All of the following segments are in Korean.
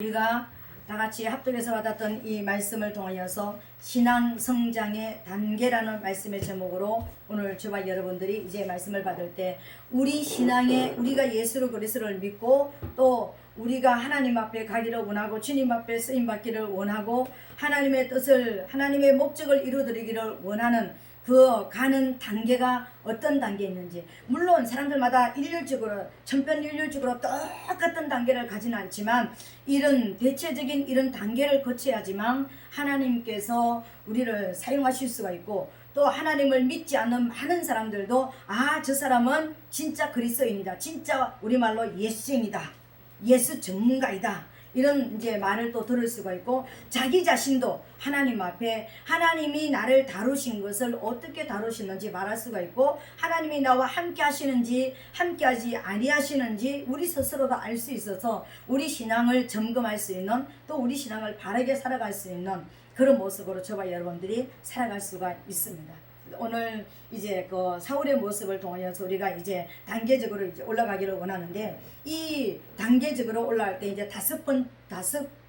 우리가 다 같이 합독해서 받았던 이 말씀을 통하여서 신앙 성장의 단계라는 말씀의 제목으로 오늘 저와 여러분들이 이제 말씀을 받을 때 우리 신앙에 우리가 예수 그리스도를 믿고 또 우리가 하나님 앞에 가기를 원하고 주님 앞에 쓰임 받기를 원하고 하나님의 뜻을 하나님의 목적을 이루어드리기를 원하는 그 가는 단계가 어떤 단계에 있는지, 물론 사람들마다 일률적으로 천편일률적으로 똑같은 단계를 가지는 않지만 이런 대체적인 이런 단계를 거쳐야지만 하나님께서 우리를 사용하실 수가 있고, 또 하나님을 믿지 않는 많은 사람들도 저 사람은 진짜 그리스도인이다, 진짜 우리말로 예수쟁이다, 예수 전문가이다, 이런 이제 말을 또 들을 수가 있고, 자기 자신도 하나님 앞에 하나님이 나를 다루신 것을 어떻게 다루시는지 말할 수가 있고, 하나님이 나와 함께 하시는지 함께하지 아니하시는지 우리 스스로도 알 수 있어서 우리 신앙을 점검할 수 있는, 또 우리 신앙을 바르게 살아갈 수 있는 그런 모습으로 저와 여러분들이 살아갈 수가 있습니다. 오늘 이제 그 사울의 모습을 통하여서 우리가 이제 단계적으로 이제 올라가기를 원하는데, 이 단계적으로 올라갈 때 이제 다섯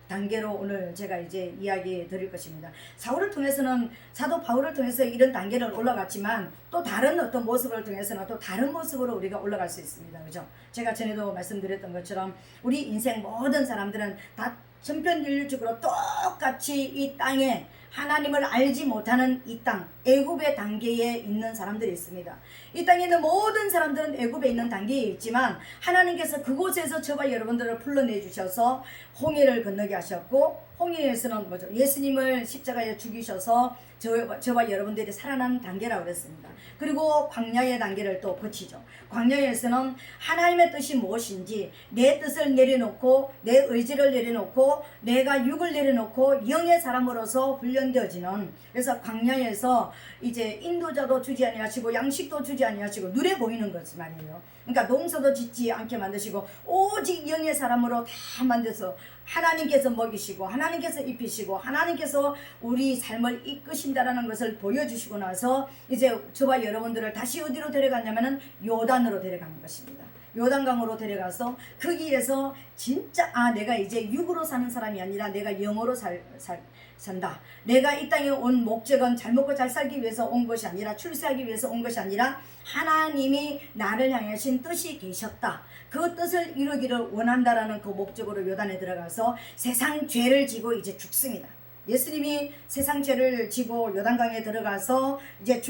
단계로 오늘 제가 이제 이야기 드릴 것입니다. 사울을 통해서는, 사도 바울을 통해서 이런 단계를 올라갔지만 또 다른 어떤 모습을 통해서는 또 다른 모습으로 우리가 올라갈 수 있습니다. 그죠? 제가 전에도 말씀드렸던 것처럼 우리 인생 모든 사람들은 다 천편일률적으로 똑같이 이 땅에 하나님을 알지 못하는 이 땅, 애굽의 단계에 있는 사람들이 있습니다. 이 땅에 있는 모든 사람들은 애굽에 있는 단계에 있지만 하나님께서 그곳에서 저와 여러분들을 풀러내 주셔서 홍해를 건너게 하셨고, 홍해에서는 뭐죠? 예수님을 십자가에 죽이셔서 저와 여러분들이 살아나는 단계라고 그랬습니다. 그리고 광야의 단계를 또 거치죠. 광야에서는 하나님의 뜻이 무엇인지 내 뜻을 내려놓고 내 의지를 내려놓고 내가 육을 내려놓고 영의 사람으로서 훈련되어지는, 그래서 광야에서 이제 인도자도 주지 아니하시고 양식도 주지 아니하시고 눈에 보이는 것 말이에요. 그러니까 농사도 짓지 않게 만드시고 오직 영의 사람으로 다 만들어서 하나님께서 먹이시고 하나님께서 입히시고 하나님께서 우리 삶을 이끄신다라는 것을 보여주시고 나서 이제 저와 여러분들을 다시 어디로 데려갔냐면은 요단으로 데려가는 것입니다. 요단강으로 데려가서 거기에서 진짜 내가 이제 육으로 사는 사람이 아니라 내가 영으로 산다. 내가 이 땅에 온 목적은 잘 먹고 잘 살기 위해서 온 것이 아니라, 출세하기 위해서 온 것이 아니라 하나님이 나를 향하신 뜻이 계셨다, 그 뜻을 이루기를 원한다라는 그 목적으로 요단에 들어가서 세상 죄를 지고 이제 죽습니다. 예수님이 세상 죄를 지고 요단강에 들어가서 이제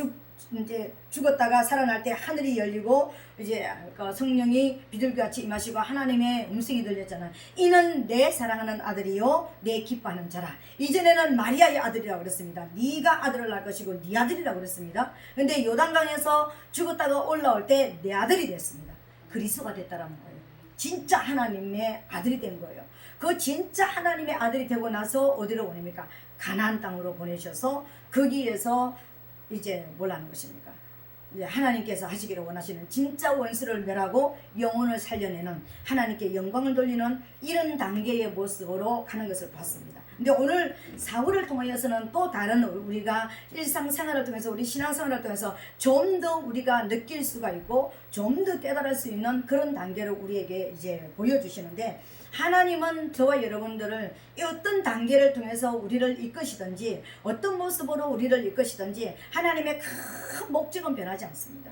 죽었다가 살아날 때 하늘이 열리고 이제 성령이 비둘기같이 임하시고 하나님의 음성이 들렸잖아요. 이는 내 사랑하는 아들이요 내 기뻐하는 자라. 이전에는 마리아의 아들이라고 그랬습니다. 네가 아들을 낳을 것이고 네 아들이라고 그랬습니다. 근데 요단강에서 죽었다가 올라올 때 내 아들이 됐습니다. 그리스도가 됐다라는 거예요. 진짜 하나님의 아들이 된 거예요. 그 진짜 하나님의 아들이 되고 나서 어디로 보냅니까? 가나안 땅으로 보내셔서 거기에서 이제 뭘 하는 것입니까? 이제 하나님께서 하시기를 원하시는 진짜 원수를 멸하고 영혼을 살려내는, 하나님께 영광을 돌리는 이런 단계의 모습으로 가는 것을 봤습니다. 근데 오늘 사울을 통하여서는 또 다른, 우리가 일상생활을 통해서 우리 신앙생활을 통해서 좀 더 우리가 느낄 수가 있고 좀 더 깨달을 수 있는 그런 단계를 우리에게 이제 보여주시는데, 하나님은 저와 여러분들을 어떤 단계를 통해서 우리를 이끄시든지 어떤 모습으로 우리를 이끄시든지 하나님의 큰 목적은 변하지 않습니다.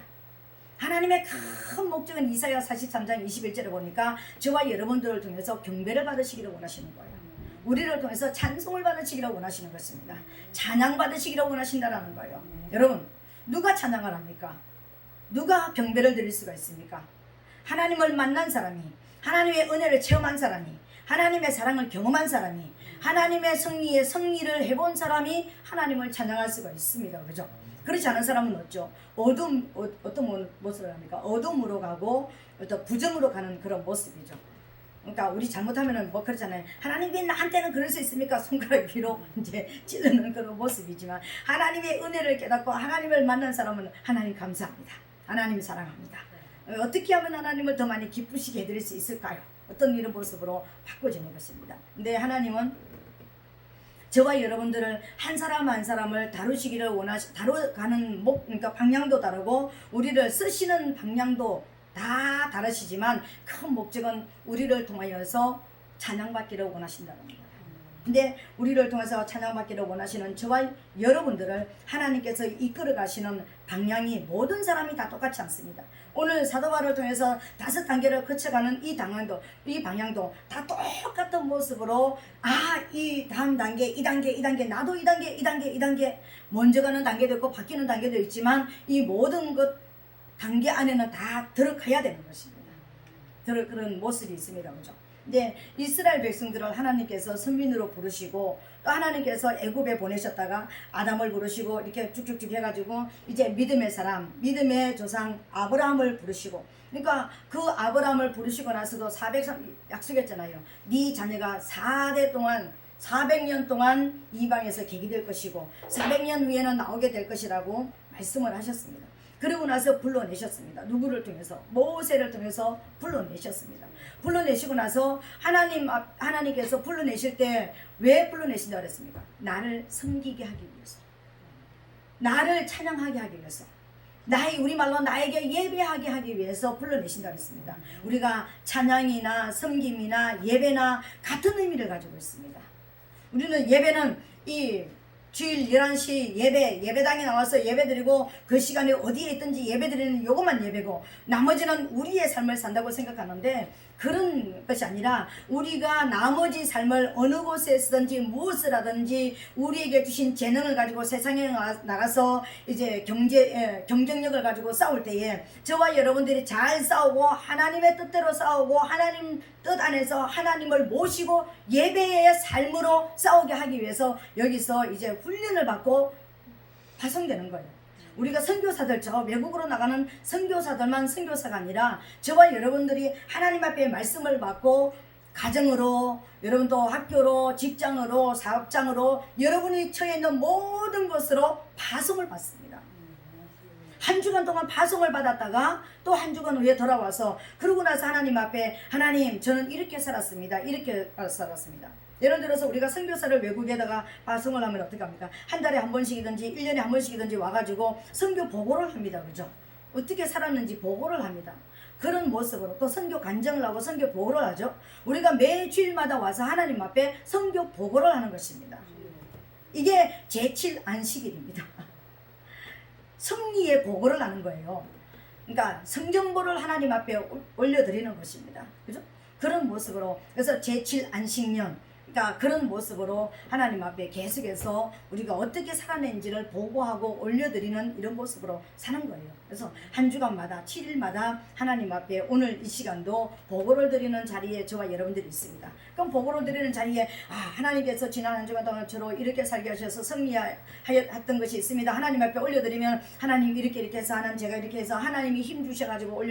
하나님의 큰 목적은 이사야 43장 21절에 보니까 저와 여러분들을 통해서 경배를 받으시기를 원하시는 거예요. 우리를 통해서 찬송을 받으시기를 원하시는 것입니다. 찬양 받으시기를 원하신다라는 거예요. 여러분, 누가 찬양을 합니까? 누가 경배를 드릴 수가 있습니까? 하나님을 만난 사람이, 하나님의 은혜를 체험한 사람이, 하나님의 사랑을 경험한 사람이, 하나님의 승리를 해본 사람이 하나님을 찬양할 수가 있습니다. 그죠? 그렇지 않은 사람은 없죠. 어떤 모습을 합니까? 어둠으로 가고 어떤 부정으로 가는 그런 모습이죠. 그러니까 우리 잘못하면은 뭐 그러잖아요. 하나님 왜 나한테는 그럴 수 있습니까? 손가락 위로 이제 찌르는 그런 모습이지만, 하나님의 은혜를 깨닫고 하나님을 만난 사람은 하나님 감사합니다, 하나님 사랑합니다, 어떻게 하면 하나님을 더 많이 기쁘시게 해드릴 수 있을까요? 어떤 이런 모습으로 바꿔주는 것입니다. 근데 하나님은 저와 여러분들을 한 사람 한 사람을 다루시기를 다뤄가는 그러니까 방향도 다르고 우리를 쓰시는 방향도 다 다르시지만 큰 목적은 우리를 통하여서 찬양받기를 원하신다는 거예요. 근데 우리를 통해서 찬양받기를 원하시는 저와 여러분들을 하나님께서 이끌어 가시는 방향이 모든 사람이 다 똑같지 않습니다. 오늘 사도바울을 통해서 5단계를 거쳐가는 이 방향도 다 똑같은 모습으로 이 다음 단계, 이 단계, 나도 이 단계 먼저 가는 단계도 있고 바뀌는 단계도 있지만 이 모든 것 단계 안에는 다 들어가야 되는 것입니다. 그런 모습이 있습니다. 그죠? 근데 이스라엘 백성들을 하나님께서 선민으로 부르시고 또 하나님께서 애굽에 보내셨다가 아담을 부르시고 이렇게 쭉쭉쭉 해가지고 이제 믿음의 사람, 믿음의 조상 아브라함을 부르시고, 그러니까 그 아브라함을 부르시고 나서도 약속했잖아요. 네 자녀가 400년 동안 이방에서 계기될 것이고 400년 후에는 나오게 될 것이라고 말씀을 하셨습니다. 그러고 나서 불러내셨습니다. 누구를 통해서? 모세를 통해서 불러내셨습니다. 불러내시고 나서 하나님께서 불러내실 때 왜 불러내신다고 그랬습니까? 나를 섬기게 하기 위해서, 나를 찬양하게 하기 위해서, 우리말로 나에게 예배하게 하기 위해서 불러내신다고 했습니다. 우리가 찬양이나 섬김이나 예배나 같은 의미를 가지고 있습니다. 우리는 예배는 이 주일 11시 예배당에 나와서 예배드리고 그 시간에 어디에 있든지 예배드리는 요것만 예배고 나머지는 우리의 삶을 산다고 생각하는데, 그런 것이 아니라 우리가 나머지 삶을 어느 곳에 쓰든지 무엇을 하든지 우리에게 주신 재능을 가지고 세상에 나가서 이제 경쟁력을 가지고 싸울 때에 저와 여러분들이 잘 싸우고 하나님의 뜻대로 싸우고 하나님 뜻 안에서 하나님을 모시고 예배의 삶으로 싸우게 하기 위해서 여기서 이제 훈련을 받고 파송되는 거예요. 우리가 선교사들, 저 외국으로 나가는 선교사들만 선교사가 아니라 저와 여러분들이 하나님 앞에 말씀을 받고 가정으로, 여러분도 학교로, 직장으로, 사업장으로 여러분이 처해 있는 모든 것으로 파송을 받습니다. 한 주간 동안 파송을 받았다가 또 한 주간 후에 돌아와서 그러고 나서 하나님 앞에, 하나님 저는 이렇게 살았습니다. 이렇게 살았습니다. 예를 들어서 우리가 선교사를 외국에다가 파송을 하면 어떻게 합니까? 한 달에 한 번씩이든지 1년에 한 번씩이든지 와가지고 선교 보고를 합니다. 그죠? 어떻게 살았는지 보고를 합니다. 그런 모습으로 또 선교 간증을 하고 선교 보고를 하죠. 우리가 매 주일마다 와서 하나님 앞에 선교 보고를 하는 것입니다. 이게 제7 안식일입니다. 승리의 보고를 하는 거예요. 그러니까 성경보를 하나님 앞에 올려드리는 것입니다. 그죠? 그런 모습으로, 그래서 제7 안식년, 그러니까 그런 모습으로 하나님 앞에 계속해서 우리가 어떻게 살아낸지를 보고하고 올려드리는 이런 모습으로 사는 거예요. 그래서 한 주간마다 7일마다 하나님 앞에 오늘 이 시간도 보고를 드리는 자리에 저와 여러분들이 있습니다. 그럼 보고를 드리는 자리에 하나님께서 지난 한 주간 동안 저로 이렇게 살게 하셔서 승리하였던 것이 있습니다. 하나님 앞에 올려드리면 하나님 이렇게 해서, 하나님 제가 이렇게 해서 하나님이 힘 주셔가지고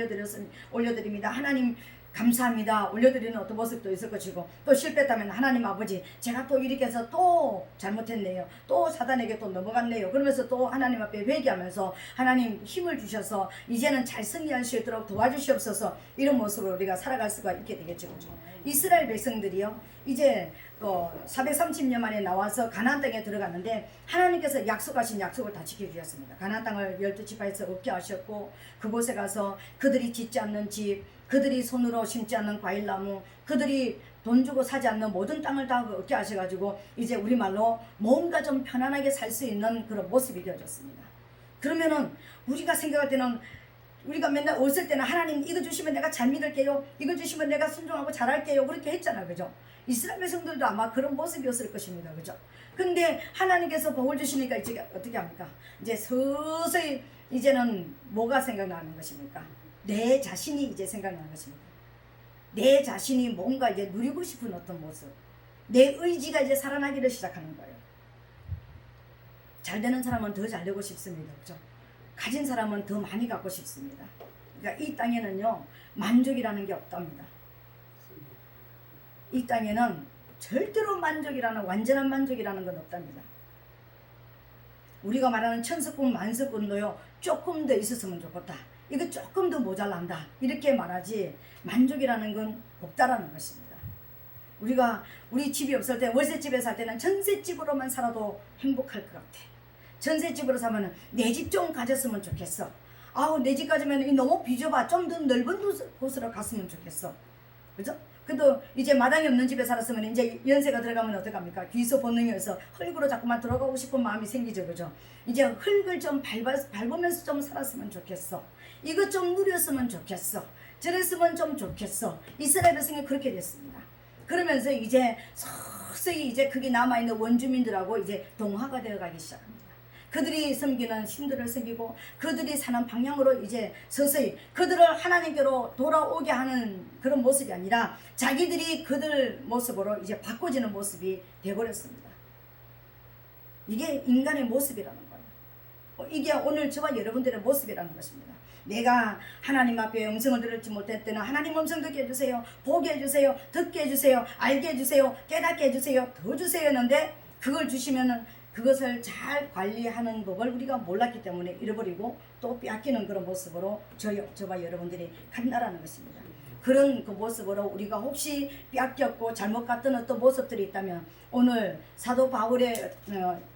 올려드립니다. 하나님 감사합니다. 올려드리는 어떤 모습도 있을 것이고, 또 실패했다면 하나님 아버지 제가 또 이렇게 해서 또 잘못했네요. 또 사단에게 또 넘어갔네요. 그러면서 또 하나님 앞에 회개하면서 하나님 힘을 주셔서 이제는 잘 승리할 수 있도록 도와주시옵소서, 이런 모습으로 우리가 살아갈 수가 있게 되겠죠. 이스라엘 백성들이요, 이제 430년 만에 나와서 가나안 땅에 들어갔는데 하나님께서 약속하신 약속을 다 지켜주셨습니다. 가나안 땅을 12지파에서 얻게 하셨고, 그곳에 가서 그들이 짓지 않는 집, 그들이 손으로 심지 않는 과일나무, 그들이 돈 주고 사지 않는 모든 땅을 다 얻게 하셔가지고 이제 우리말로 뭔가 좀 편안하게 살 수 있는 그런 모습이 되어졌습니다. 그러면은 우리가 생각할 때는, 우리가 맨날 없을 때는 하나님 이거 주시면 내가 잘 믿을게요, 이거 주시면 내가 순종하고 잘할게요, 그렇게 했잖아요. 그죠? 이스라엘 백성들도 아마 그런 모습이었을 것입니다. 그죠? 근데 하나님께서 복을 주시니까 이제 어떻게 합니까? 이제 서서히 이제는 뭐가 생각나는 것입니까? 내 자신이 이제 생각나는 것입니다. 내 자신이 뭔가 이제 누리고 싶은 어떤 모습, 내 의지가 이제 살아나기를 시작하는 거예요. 잘 되는 사람은 더 잘 되고 싶습니다. 그죠? 가진 사람은 더 많이 갖고 싶습니다. 그러니까 이 땅에는요, 만족이라는 게 없답니다. 이 땅에는 절대로 만족이라는, 완전한 만족이라는 건 없답니다. 우리가 말하는 천석군 만석군도요, 조금 더 있었으면 좋겠다, 이거 조금 더 모자란다, 이렇게 말하지 만족이라는 건 없다라는 것입니다. 우리 집이 없을 때, 월세집에 살 때는 전셋집으로만 살아도 행복할 것 같아. 전셋집으로 사면은 내 집 좀 가졌으면 좋겠어. 내 집 가지면 너무 비좁아, 좀 더 넓은 곳으로 갔으면 좋겠어. 그죠? 그래도 이제 마당이 없는 집에 살았으면 이제 연세가 들어가면 어떡합니까? 귀소 본능이어서 흙으로 자꾸만 들어가고 싶은 마음이 생기죠. 그죠? 이제 흙을 좀 밟으면서 좀 살았으면 좋겠어. 이것 좀 누렸으면 좋겠어. 저랬으면 좀 좋겠어. 이스라엘 백성이 그렇게 됐습니다. 그러면서 이제 서서히 이제 거기 남아있는 원주민들하고 이제 동화가 되어가기 시작합니다. 그들이 섬기는 신들을 섬기고 그들이 사는 방향으로 이제 서서히 그들을 하나님께로 돌아오게 하는 그런 모습이 아니라 자기들이 그들 모습으로 이제 바꿔지는 모습이 되어버렸습니다. 이게 인간의 모습이라는 거예요. 이게 오늘 저와 여러분들의 모습이라는 것입니다. 내가 하나님 앞에 음성을 들을지 못할 때는 하나님 음성 듣게 해주세요. 보게 해주세요. 듣게 해주세요. 알게 해주세요. 깨닫게 해주세요. 더 주세요 했는데 그걸 주시면은 그것을 잘 관리하는 법을 우리가 몰랐기 때문에 잃어버리고 또 빼앗기는 그런 모습으로 저와 여러분들이 간다라는 것입니다. 그런 그 모습으로 우리가 혹시 빼앗겼고 잘못 갔던 어떤 모습들이 있다면 오늘 사도 바울의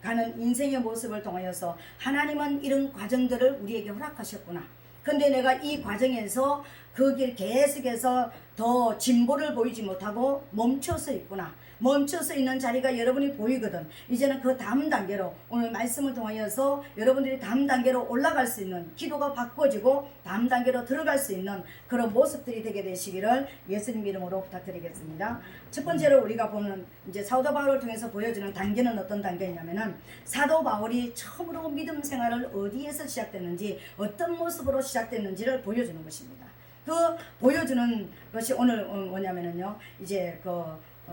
가는 인생의 모습을 통하여서 하나님은 이런 과정들을 우리에게 허락하셨구나. 근데 내가 이 과정에서 그 길 계속해서 더 진보를 보이지 못하고 멈춰서 있구나. 멈춰서 있는 자리가 여러분이 보이거든. 이제는 그 다음 단계로 오늘 말씀을 통하여서 여러분들이 다음 단계로 올라갈 수 있는 기도가 바꿔지고 다음 단계로 들어갈 수 있는 그런 모습들이 되게 되시기를 예수님 이름으로 부탁드리겠습니다. 첫 번째로 우리가 보는 이제 사도 바울을 통해서 보여주는 단계는 어떤 단계냐면은 사도 바울이 처음으로 믿음 생활을 어디에서 시작됐는지 어떤 모습으로 시작됐는지를 보여주는 것입니다. 그 보여주는 것이 오늘 뭐냐면은요 이제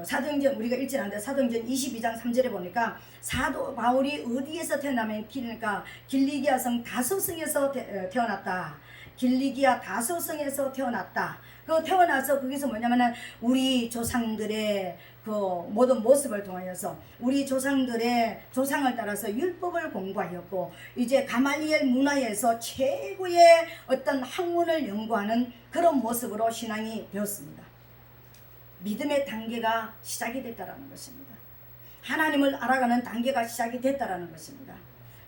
사도행전 우리가 읽지 않는데 사도행전 22장 3절에 보니까 사도 바울이 어디에서 태어나면 길리기아 성 다소성에서 태어났다. 길리기아 다소성에서 태어났다. 그 태어나서 거기서 뭐냐면은 우리 조상들의 그 모든 모습을 통하여서 우리 조상들의 조상을 따라서 율법을 공부하였고 이제 가말리엘 문화에서 최고의 어떤 학문을 연구하는 그런 모습으로 신앙이 되었습니다. 믿음의 단계가 시작이 됐다라는 것입니다. 하나님을 알아가는 단계가 시작이 됐다라는 것입니다.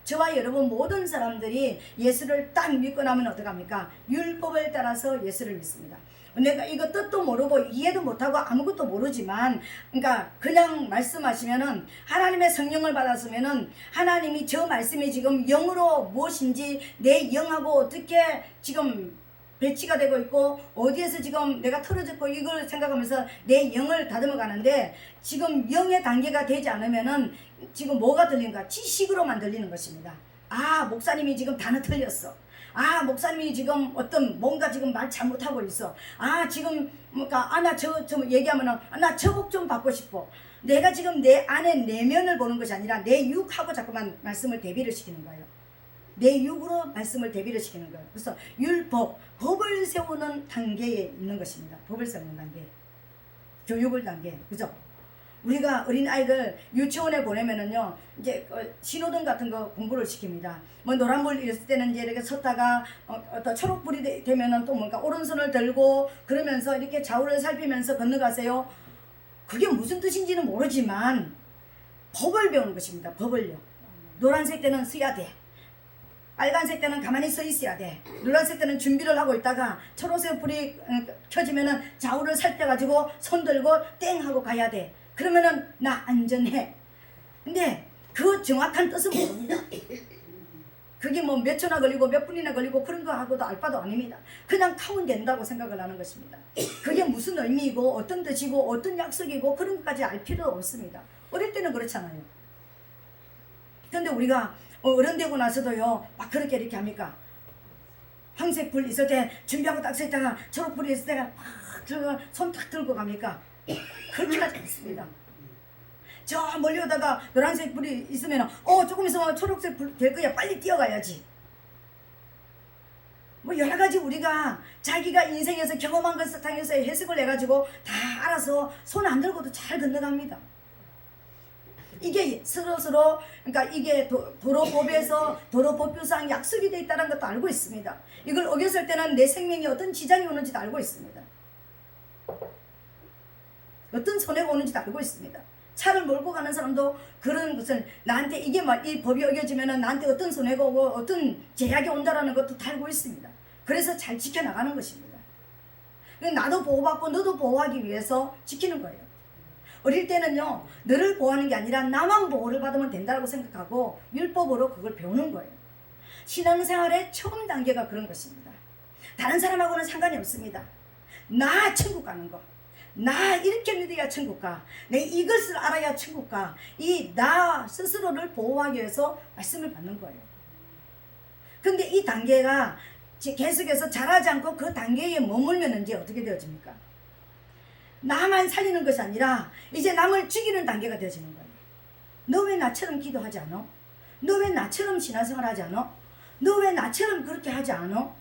저와 여러분 모든 사람들이 예수를 딱 믿고 나면 어떡합니까? 율법을 따라서 예수를 믿습니다. 내가 이거 뜻도 모르고 이해도 못하고 아무것도 모르지만 그러니까 그냥 말씀하시면은 하나님의 성령을 받았으면은 하나님이 저 말씀이 지금 영으로 무엇인지 내 영하고 어떻게 지금 배치가 되고 있고 어디에서 지금 내가 틀어졌고 이걸 생각하면서 내 영을 다듬어 가는데 지금 영의 단계가 되지 않으면은 지금 뭐가 들리는가? 지식으로만 들리는 것입니다. 아 목사님이 지금 단어 틀렸어. 아 목사님이 지금 어떤 뭔가 지금 말 잘못하고 있어. 아 지금 뭔가 나 저 얘기하면은 나 저복 좀 받고 싶어. 내가 지금 내 안에 내면을 보는 것이 아니라 내 육하고 자꾸만 말씀을 대비를 시키는 거예요. 내 육으로 말씀을 대비를 시키는 거예요. 그래서 율법, 법을 세우는 단계에 있는 것입니다. 법을 세우는 단계. 교육을 단계. 그죠? 우리가 어린아이들 유치원에 보내면은요, 이제 신호등 같은 거 공부를 시킵니다. 뭐 노란불 있을 때는 이제 이렇게 섰다가 또 초록불이 되면은 또 뭔가 오른손을 들고 그러면서 이렇게 좌우를 살피면서 건너가세요. 그게 무슨 뜻인지는 모르지만 법을 배우는 것입니다. 법을요. 노란색 때는 서야 돼. 빨간색 때는 가만히 서 있어야 돼. 노란색 때는 준비를 하고 있다가 초록색 불이 켜지면은 좌우를 살펴가지고 손 들고 땡 하고 가야 돼. 그러면은 나 안전해. 근데 그 정확한 뜻은 모릅니다. 그게 뭐 몇 초나 걸리고 몇 분이나 걸리고 그런 거 하고도 알 바도 아닙니다. 그냥 타면 된다고 생각을 하는 것입니다. 그게 무슨 의미이고 어떤 뜻이고 어떤 약속이고 그런 것까지 알 필요도 없습니다. 어릴 때는 그렇잖아요. 근데 우리가 어른 되고 나서도요 막 그렇게 이렇게 합니까? 황색 불 있을 때 준비하고 딱 서 있다가 초록 불이 있을 때가 막 들고 손 탁 들고 갑니까? 그렇게 하지 않습니다. 저 멀리 오다가 노란색 불이 있으면 조금 있으면 초록색 불 될 거야. 빨리 뛰어가야지. 뭐 여러 가지 우리가 자기가 인생에서 경험한 것을 통해서 해석을 해가지고 다 알아서 손 안 들고도 잘 건너갑니다. 이게 서로 그러니까 이게 도로법에서 도로법규상 약속이 되어 있다는 것도 알고 있습니다. 이걸 어겼을 때는 내 생명에 어떤 지장이 오는지도 알고 있습니다. 어떤 손해가 오는지도 알고 있습니다. 차를 몰고 가는 사람도 그런 것을 나한테 이게 막 이 법이 어겨지면은 나한테 어떤 손해가 오고 어떤 제약이 온다라는 것도 다 알고 있습니다. 그래서 잘 지켜나가는 것입니다. 나도 보호받고 너도 보호하기 위해서 지키는 거예요. 어릴 때는요, 너를 보호하는 게 아니라 나만 보호를 받으면 된다고 생각하고 율법으로 그걸 배우는 거예요. 신앙생활의 처음 단계가 그런 것입니다. 다른 사람하고는 상관이 없습니다. 나 천국 가는 거, 나 이렇게 믿어야 천국 가, 내 이것을 알아야 천국 가, 이 나 스스로를 보호하기 위해서 말씀을 받는 거예요. 근데 이 단계가 계속해서 자라지 않고 그 단계에 머물면 이제 어떻게 되어집니까? 나만 살리는 것이 아니라 이제 남을 죽이는 단계가 되어지는 거예요. 너 왜 나처럼 기도하지 않아? 너 왜 나처럼 신앙생활 하지 않아? 너 왜 나처럼 그렇게 하지 않아?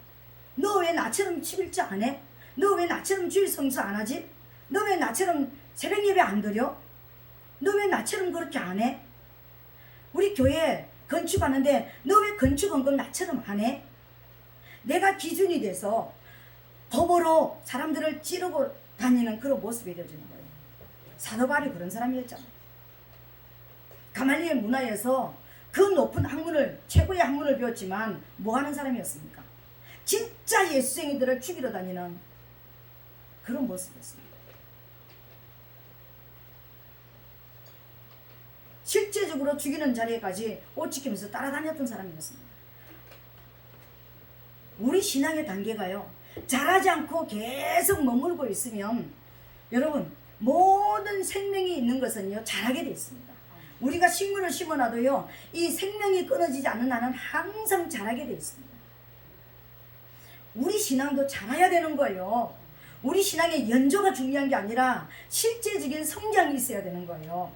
너 왜 나처럼 11조 안 해? 너 왜 나처럼 주일 성수 안 하지? 너 왜 나처럼 새벽 예배 안 드려? 너 왜 나처럼 그렇게 안 해? 우리 교회 건축하는데 너 왜 건축한 건 나처럼 안 해? 내가 기준이 돼서 법으로 사람들을 찌르고 다니는 그런 모습이 되어지는 거예요. 사도 바울이 그런 사람이었잖아요. 가말리엘 문화에서 그 높은 학문을, 최고의 학문을 배웠지만 뭐 하는 사람이었습니까? 진짜 예수쟁이들을 죽이러 다니는 그런 모습이었습니다. 실제적으로 죽이는 자리에까지 옷 지키면서 따라다녔던 사람이었습니다. 우리 신앙의 단계가요, 자라지 않고 계속 머물고 있으면 여러분, 모든 생명이 있는 것은요 자라게 되어 있습니다. 우리가 식물을 심어놔도요 이 생명이 끊어지지 않는 한은 항상 자라게 되어 있습니다. 우리 신앙도 자라야 되는 거예요. 우리 신앙의 연조가 중요한 게 아니라 실제적인 성장이 있어야 되는 거예요.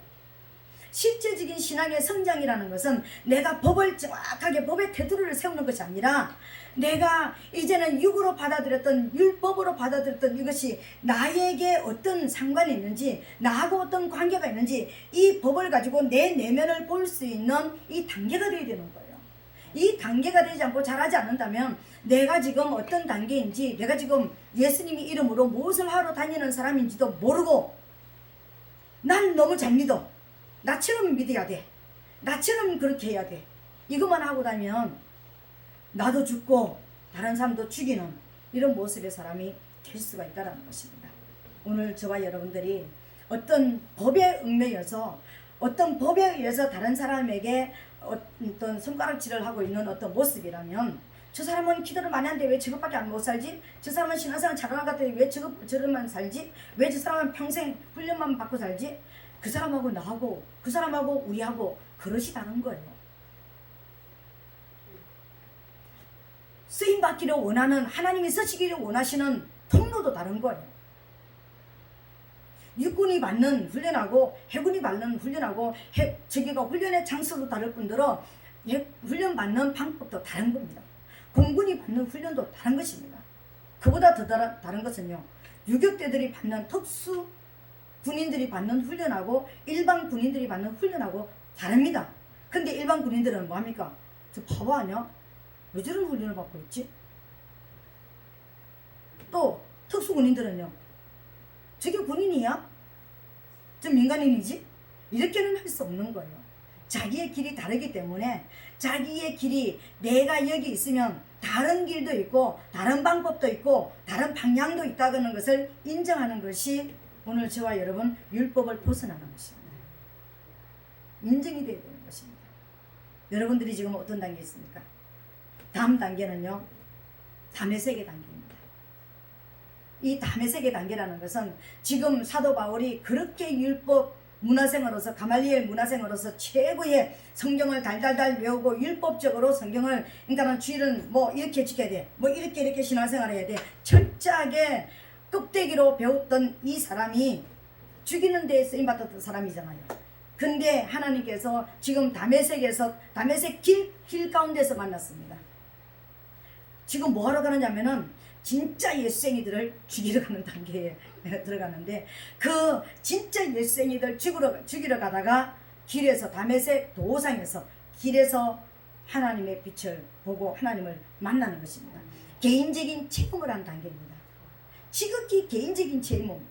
실제적인 신앙의 성장이라는 것은 내가 법을 정확하게 법의 테두리를 세우는 것이 아니라 내가 이제는 육으로 받아들였던, 율법으로 받아들였던 이것이 나에게 어떤 상관이 있는지, 나하고 어떤 관계가 있는지 이 법을 가지고 내 내면을 볼 수 있는 이 단계가 되어야 되는 거예요. 이 단계가 되지 않고 자라지 않는다면 내가 지금 어떤 단계인지, 내가 지금 예수님의 이름으로 무엇을 하러 다니는 사람인지도 모르고 난 너무 잘 믿어, 나처럼 믿어야 돼, 나처럼 그렇게 해야 돼, 이것만 하고 다니면 나도 죽고 다른 사람도 죽이는 이런 모습의 사람이 될 수가 있다는 것입니다. 오늘 저와 여러분들이 어떤 법에 얽매여서, 어떤 법에 의해서 다른 사람에게 어떤 손가락질을 하고 있는 어떤 모습이라면, 저 사람은 기도를 많이 하는데 왜 저것밖에 못 살지? 저 사람은 신앙생활 잘하는 것 같은데 왜 저런만 살지? 왜 저 사람은 평생 훈련만 받고 살지? 그 사람하고 나하고, 그 사람하고 우리하고 그릇이 다른 거예요. 쓰임받기를 원하는, 하나님이 쓰시기를 원하시는 통로도 다른 거예요. 육군이 받는 훈련하고 해군이 받는 훈련하고 저기가 훈련의 장소도 다를 뿐더러 훈련 받는 방법도 다른 겁니다. 공군이 받는 훈련도 다른 것입니다. 그보다 더 다른 것은요, 유격대들이 받는 특수 군인들이 받는 훈련하고 일반 군인들이 받는 훈련하고 다릅니다. 근데 일반 군인들은 뭐합니까? 저 바보 아니야? 왜 저런 훈련을 받고 있지? 또 특수 군인들은요, 저게 군인이야? 저 민간인이지? 이렇게는 할 수 없는 거예요. 자기의 길이 다르기 때문에 자기의 길이, 내가 여기 있으면 다른 길도 있고 다른 방법도 있고 다른 방향도 있다는 것을 인정하는 것이 오늘 저와 여러분 율법을 벗어나는 것입니다. 인정이 되어야 되는 것입니다. 여러분들이 지금 어떤 단계에 있습니까? 다음 단계는요, 담의 세계 단계입니다. 이 담의 세계 단계라는 것은 지금 사도 바울이 그렇게 율법 문화생으로서, 가말리엘 문화생으로서 최고의 성경을 달달달 외우고 율법적으로 성경을, 그러니까 주일은 뭐 이렇게 지켜야 돼, 뭐 이렇게 신앙생활 해야 돼, 철저하게 껍데기로 배웠던 이 사람이 죽이는 데에 쓰임받았던 사람이잖아요. 근데 하나님께서 지금 다메섹에서, 다메섹 길 가운데서 만났습니다. 지금 뭐 하러 가느냐면은 진짜 예수쟁이들을 죽이러 가는 단계에 들어가는데, 그 진짜 예수쟁이들 죽이러 가다가 길에서, 다메섹 도상에서 길에서 하나님의 빛을 보고 하나님을 만나는 것입니다. 개인적인 체험을 한 단계입니다. 지극히 개인적인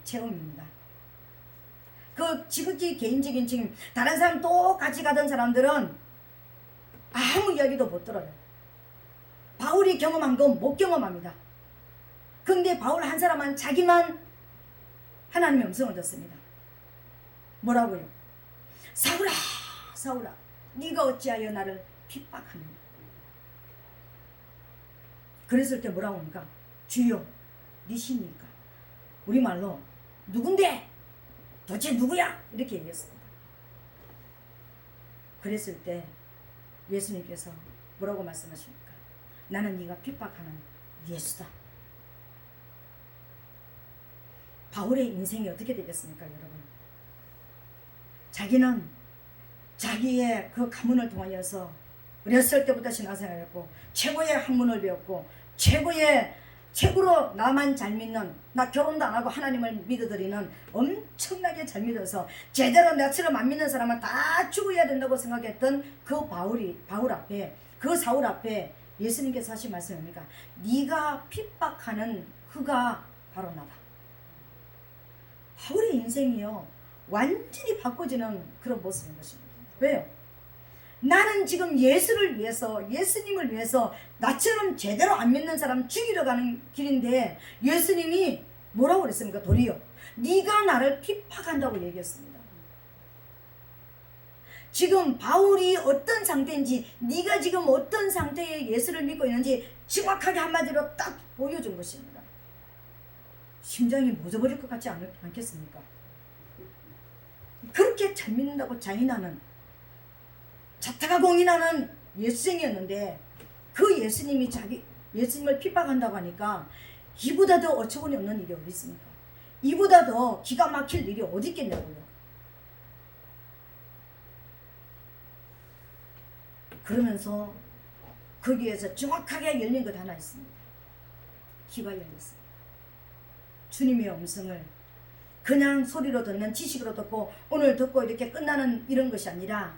체험입니다. 그 지극히 개인적인 체험, 다른 사람 똑같이 가던 사람들은 아무 이야기도 못 들어요. 바울이 경험한 건 못 경험합니다. 그 그런데 바울 한 사람은 자기만 하나님의 음성을 듣습니다. 뭐라고요? 사울아 사울아 네가 어찌하여 나를 핍박하느냐. 그랬을 때 뭐라고 합니까? 주여 니시니까. 우리말로 누군데? 도대체 누구야? 이렇게 얘기했습니다. 그랬을 때 예수님께서 뭐라고 말씀하십니까? 나는 네가 핍박하는 예수다. 바울의 인생이 어떻게 되겠습니까, 여러분? 자기는 자기의 그 가문을 통하여서 어렸을 때부터 신앙생활했고 최고의 학문을 배웠고 최고로 나만 잘 믿는, 나 결혼도 안 하고 하나님을 믿어드리는, 엄청나게 잘 믿어서 제대로 나처럼 안 믿는 사람은 다 죽어야 된다고 생각했던 그 바울 앞에, 그 사울 앞에 예수님께서 하신 말씀이 뭡니까? 네가 핍박하는 그가 바로 나다. 바울의 인생이요 완전히 바꿔지는 그런 모습인 것입니다. 왜요? 나는 지금 예수를 위해서, 예수님을 위해서 나처럼 제대로 안 믿는 사람 죽이러 가는 길인데 예수님이 뭐라고 그랬습니까? 도리어 네가 나를 핍박한다고 얘기했습니다. 지금 바울이 어떤 상태인지, 네가 지금 어떤 상태에 예수를 믿고 있는지 정확하게 한마디로 딱 보여준 것입니다. 심장이 멎어버릴 것 같지 않겠습니까? 그렇게 잘 믿는다고 자인하는, 자타가 공인하는 예수쟁이였는데 그 예수님이 예수님을 핍박한다고 하니까 이보다 더 어처구니 없는 일이 어디 있습니까? 이보다 더 기가 막힐 일이 어디 있겠냐고요. 그러면서 거기에서 정확하게 열린 것 하나 있습니다. 귀가 열렸습니다. 주님의 음성을 그냥 소리로 듣는, 지식으로 듣고 오늘 듣고 이렇게 끝나는 이런 것이 아니라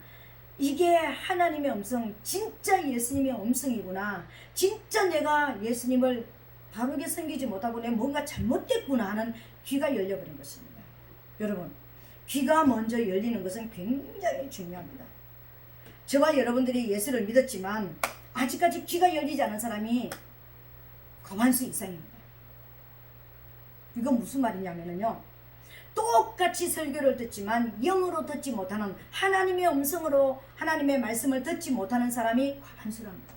이게 하나님의 음성, 진짜 예수님의 음성이구나, 진짜 내가 예수님을 바르게 섬기지 못하고 내 뭔가 잘못됐구나 하는 귀가 열려버린 것입니다. 여러분, 귀가 먼저 열리는 것은 굉장히 중요합니다. 저와 여러분들이 예수를 믿었지만 아직까지 귀가 열리지 않은 사람이 과반수 이상입니다. 이건 무슨 말이냐면요, 똑같이 설교를 듣지만 영으로 듣지 못하는, 하나님의 음성으로 하나님의 말씀을 듣지 못하는 사람이 과반수랍니다.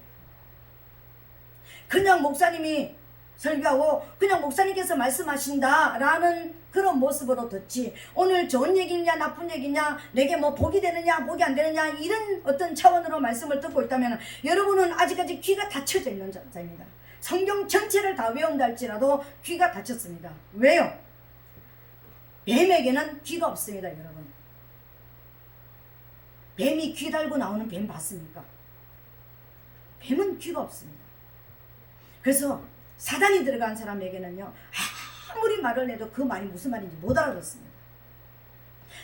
그냥 목사님이 설교하고 그냥 목사님께서 말씀하신다 라는 그런 모습으로 듣지, 오늘 좋은 얘기냐 나쁜 얘기냐, 내게 뭐 복이 되느냐 복이 안 되느냐, 이런 어떤 차원으로 말씀을 듣고 있다면 여러분은 아직까지 귀가 닫혀져 있는 자입니다. 성경 전체를 다 외운다 할지라도 귀가 닫혔습니다. 왜요? 뱀에게는 귀가 없습니다. 여러분, 뱀이 귀 달고 나오는 뱀 봤습니까? 뱀은 귀가 없습니다. 그래서 사단이 들어간 사람에게는요, 아무리 말을 해도 그 말이 무슨 말인지 못 알아듣습니다.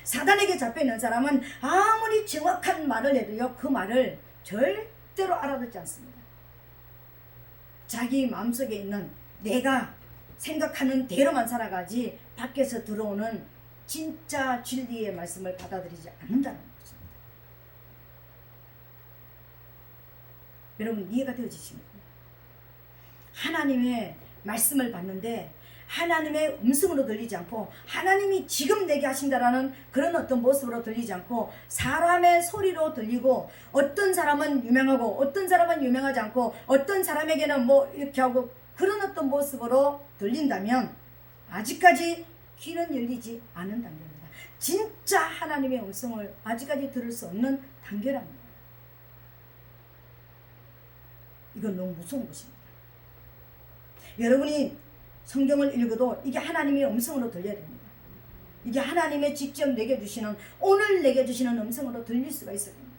사단에게 잡혀있는 사람은 아무리 정확한 말을 해도요, 그 말을 절대로 알아듣지 않습니다. 자기 마음속에 있는 내가 생각하는 대로만 살아가지 밖에서 들어오는 진짜 진리의 말씀을 받아들이지 않는다는 것입니다. 여러분, 이해가 되어지십니까? 하나님의 말씀을 받는데 하나님의 음성으로 들리지 않고 하나님이 지금 내게 하신다라는 그런 어떤 모습으로 들리지 않고 사람의 소리로 들리고, 어떤 사람은 유명하고 어떤 사람은 유명하지 않고 어떤 사람에게는 뭐 이렇게 하고 그런 어떤 모습으로 들린다면 아직까지 귀는 열리지 않은 단계입니다. 진짜 하나님의 음성을 아직까지 들을 수 없는 단계랍니다. 이건 너무 무서운 것입니다. 여러분이 성경을 읽어도 이게 하나님의 음성으로 들려야 됩니다. 이게 하나님의 직접 내게 주시는, 오늘 내게 주시는 음성으로 들릴 수가 있어야 됩니다.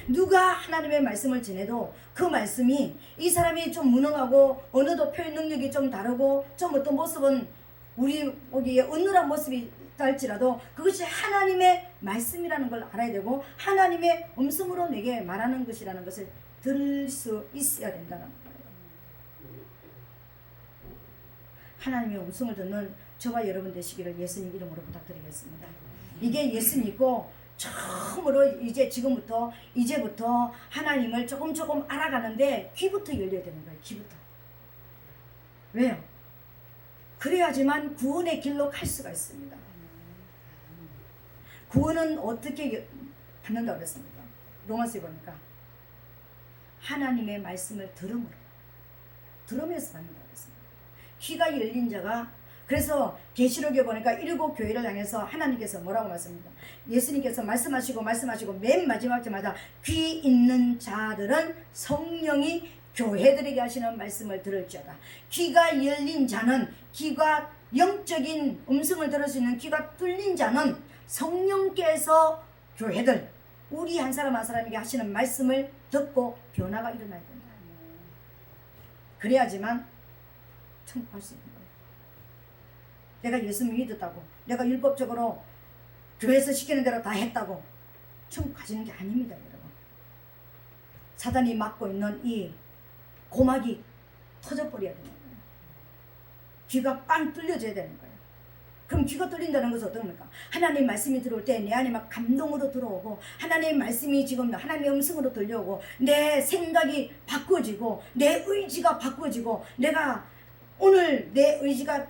누가 하나님의 말씀을 전해도 그 말씀이 이 사람이 좀 무능하고 어느덧 표현 능력이 좀 다르고 좀 어떤 모습은 우리 보기에 은밀한 모습이 있다 할지라도 그것이 하나님의 말씀이라는 걸 알아야 되고 하나님의 음성으로 내게 말하는 것이라는 것을 들을 수 있어야 된다는 거예요. 하나님의 음성을 듣는 저와 여러분 되시기를 예수님 이름으로 부탁드리겠습니다. 이게 예수 믿고 처음으로 이제부터 하나님을 조금 알아가는데 귀부터 열려야 되는 거예요. 귀부터. 왜요? 그래야지만 구원의 길로 갈 수가 있습니다. 구원은 어떻게 받는다고 그랬습니까? 로마서에 보니까 하나님의 말씀을 들으면서 받는다고 그랬습니다. 귀가 열린 자가, 그래서 계시록에 보니까 7 교회를 향해서 하나님께서 뭐라고 말씀합니까? 예수님께서 말씀하시고 맨 마지막 때마다 귀 있는 자들은 성령이 교회들에게 하시는 말씀을 들을지어다. 귀가 열린 자는, 귀가 영적인 음성을 들을 수 있는 귀가 뚫린 자는 성령께서 교회들, 우리 한 사람 한 사람에게 하시는 말씀을 듣고 변화가 일어나야 된다. 그래야지만 천국 갈 수 있는 거예요. 내가 예수님 믿었다고, 내가 율법적으로 교회에서 시키는 대로 다 했다고 천국 가지는 게 아닙니다, 여러분. 사단이 막고 있는 이 고막이 터져버려야 되는 거예요. 귀가 빵 뚫려져야 되는 거예요. 그럼 귀가 뚫린다는 것은 어떤 겁니까? 하나님 말씀이 들어올 때 내 안에 막 감동으로 들어오고, 하나님 말씀이 지금 하나님의 음성으로 들려오고, 내 생각이 바꿔지고, 내 의지가 바꿔지고, 내가 오늘 내 의지가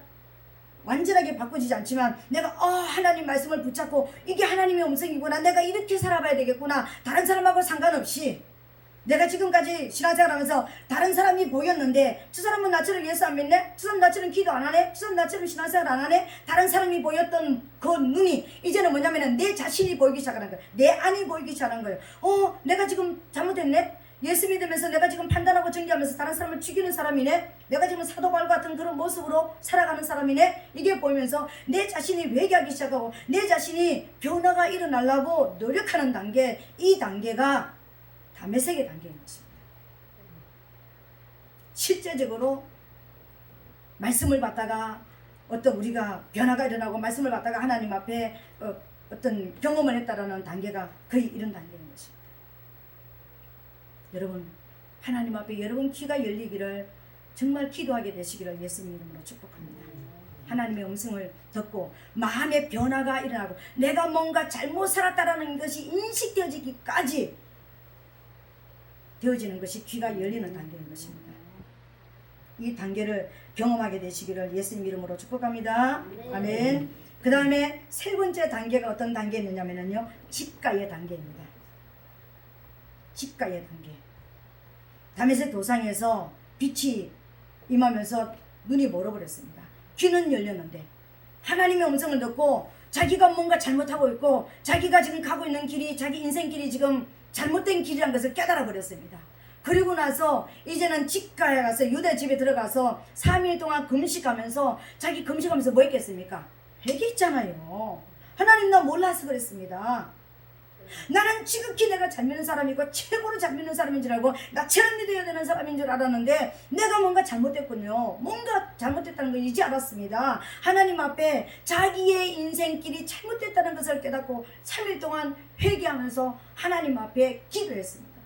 완전하게 바꿔지지 않지만 내가 하나님 말씀을 붙잡고 이게 하나님의 음성이구나, 내가 이렇게 살아봐야 되겠구나, 다른 사람하고 상관없이 내가 지금까지 신앙생활 하면서 다른 사람이 보였는데 저 사람은 나처럼 예수 안 믿네? 저 사람 나처럼 기도 안 하네? 저 사람 나처럼 신앙생활 안 하네? 다른 사람이 보였던 그 눈이 이제는 뭐냐면은 내 자신이 보이기 시작하는 거예요. 내 안이 보이기 시작하는 거예요. 내가 지금 잘못했네? 예수 믿으면서 내가 지금 판단하고 정죄하면서 다른 사람을 죽이는 사람이네? 내가 지금 사도바울 같은 그런 모습으로 살아가는 사람이네? 이게 보이면서 내 자신이 회개하기 시작하고 내 자신이 변화가 일어나려고 노력하는 단계, 이 단계가 담에색의 단계인 것입니다. 실제적으로 말씀을 받다가 어떤 우리가 변화가 일어나고 말씀을 받다가 하나님 앞에 어떤 경험을 했다라는 단계가 거의 이런 단계인 것입니다. 여러분, 하나님 앞에 여러분 귀가 열리기를 정말 기도하게 되시기를 예수님 이름으로 축복합니다. 하나님의 음성을 듣고 마음의 변화가 일어나고 내가 뭔가 잘못 살았다라는 것이 인식되어지기까지 되어지는 것이 귀가 열리는 단계인 것입니다. 이 단계를 경험하게 되시기를 예수님 이름으로 축복합니다. 아멘. 그 다음에 세 번째 단계가 어떤 단계였냐면요, 집가의 단계입니다. 집가의 단계. 다메섹 도상에서 빛이 임하면서 눈이 멀어버렸습니다. 귀는 열렸는데 하나님의 음성을 듣고 자기가 뭔가 잘못하고 있고 자기가 지금 가고 있는 길이 자기 인생길이 지금 잘못된 길이라는 것을 깨달아 버렸습니다. 그리고 나서 이제는 집가에 가서 유대 집에 들어가서 3일 동안 금식하면서, 자기 금식하면서 뭐 했겠습니까? 회개했잖아요. 하나님 나 몰라서 그랬습니다. 나는 지극히 내가 잘 믿는 사람이고 최고로 잘 믿는 사람인 줄 알고 나처럼 믿어야 되는 사람인 줄 알았는데 내가 뭔가 잘못됐군요. 뭔가 잘못됐다는 걸 이제 알았습니다. 하나님 앞에 자기의 인생길이 잘못됐다는 것을 깨닫고 3일 동안 회개하면서 하나님 앞에 기도했습니다.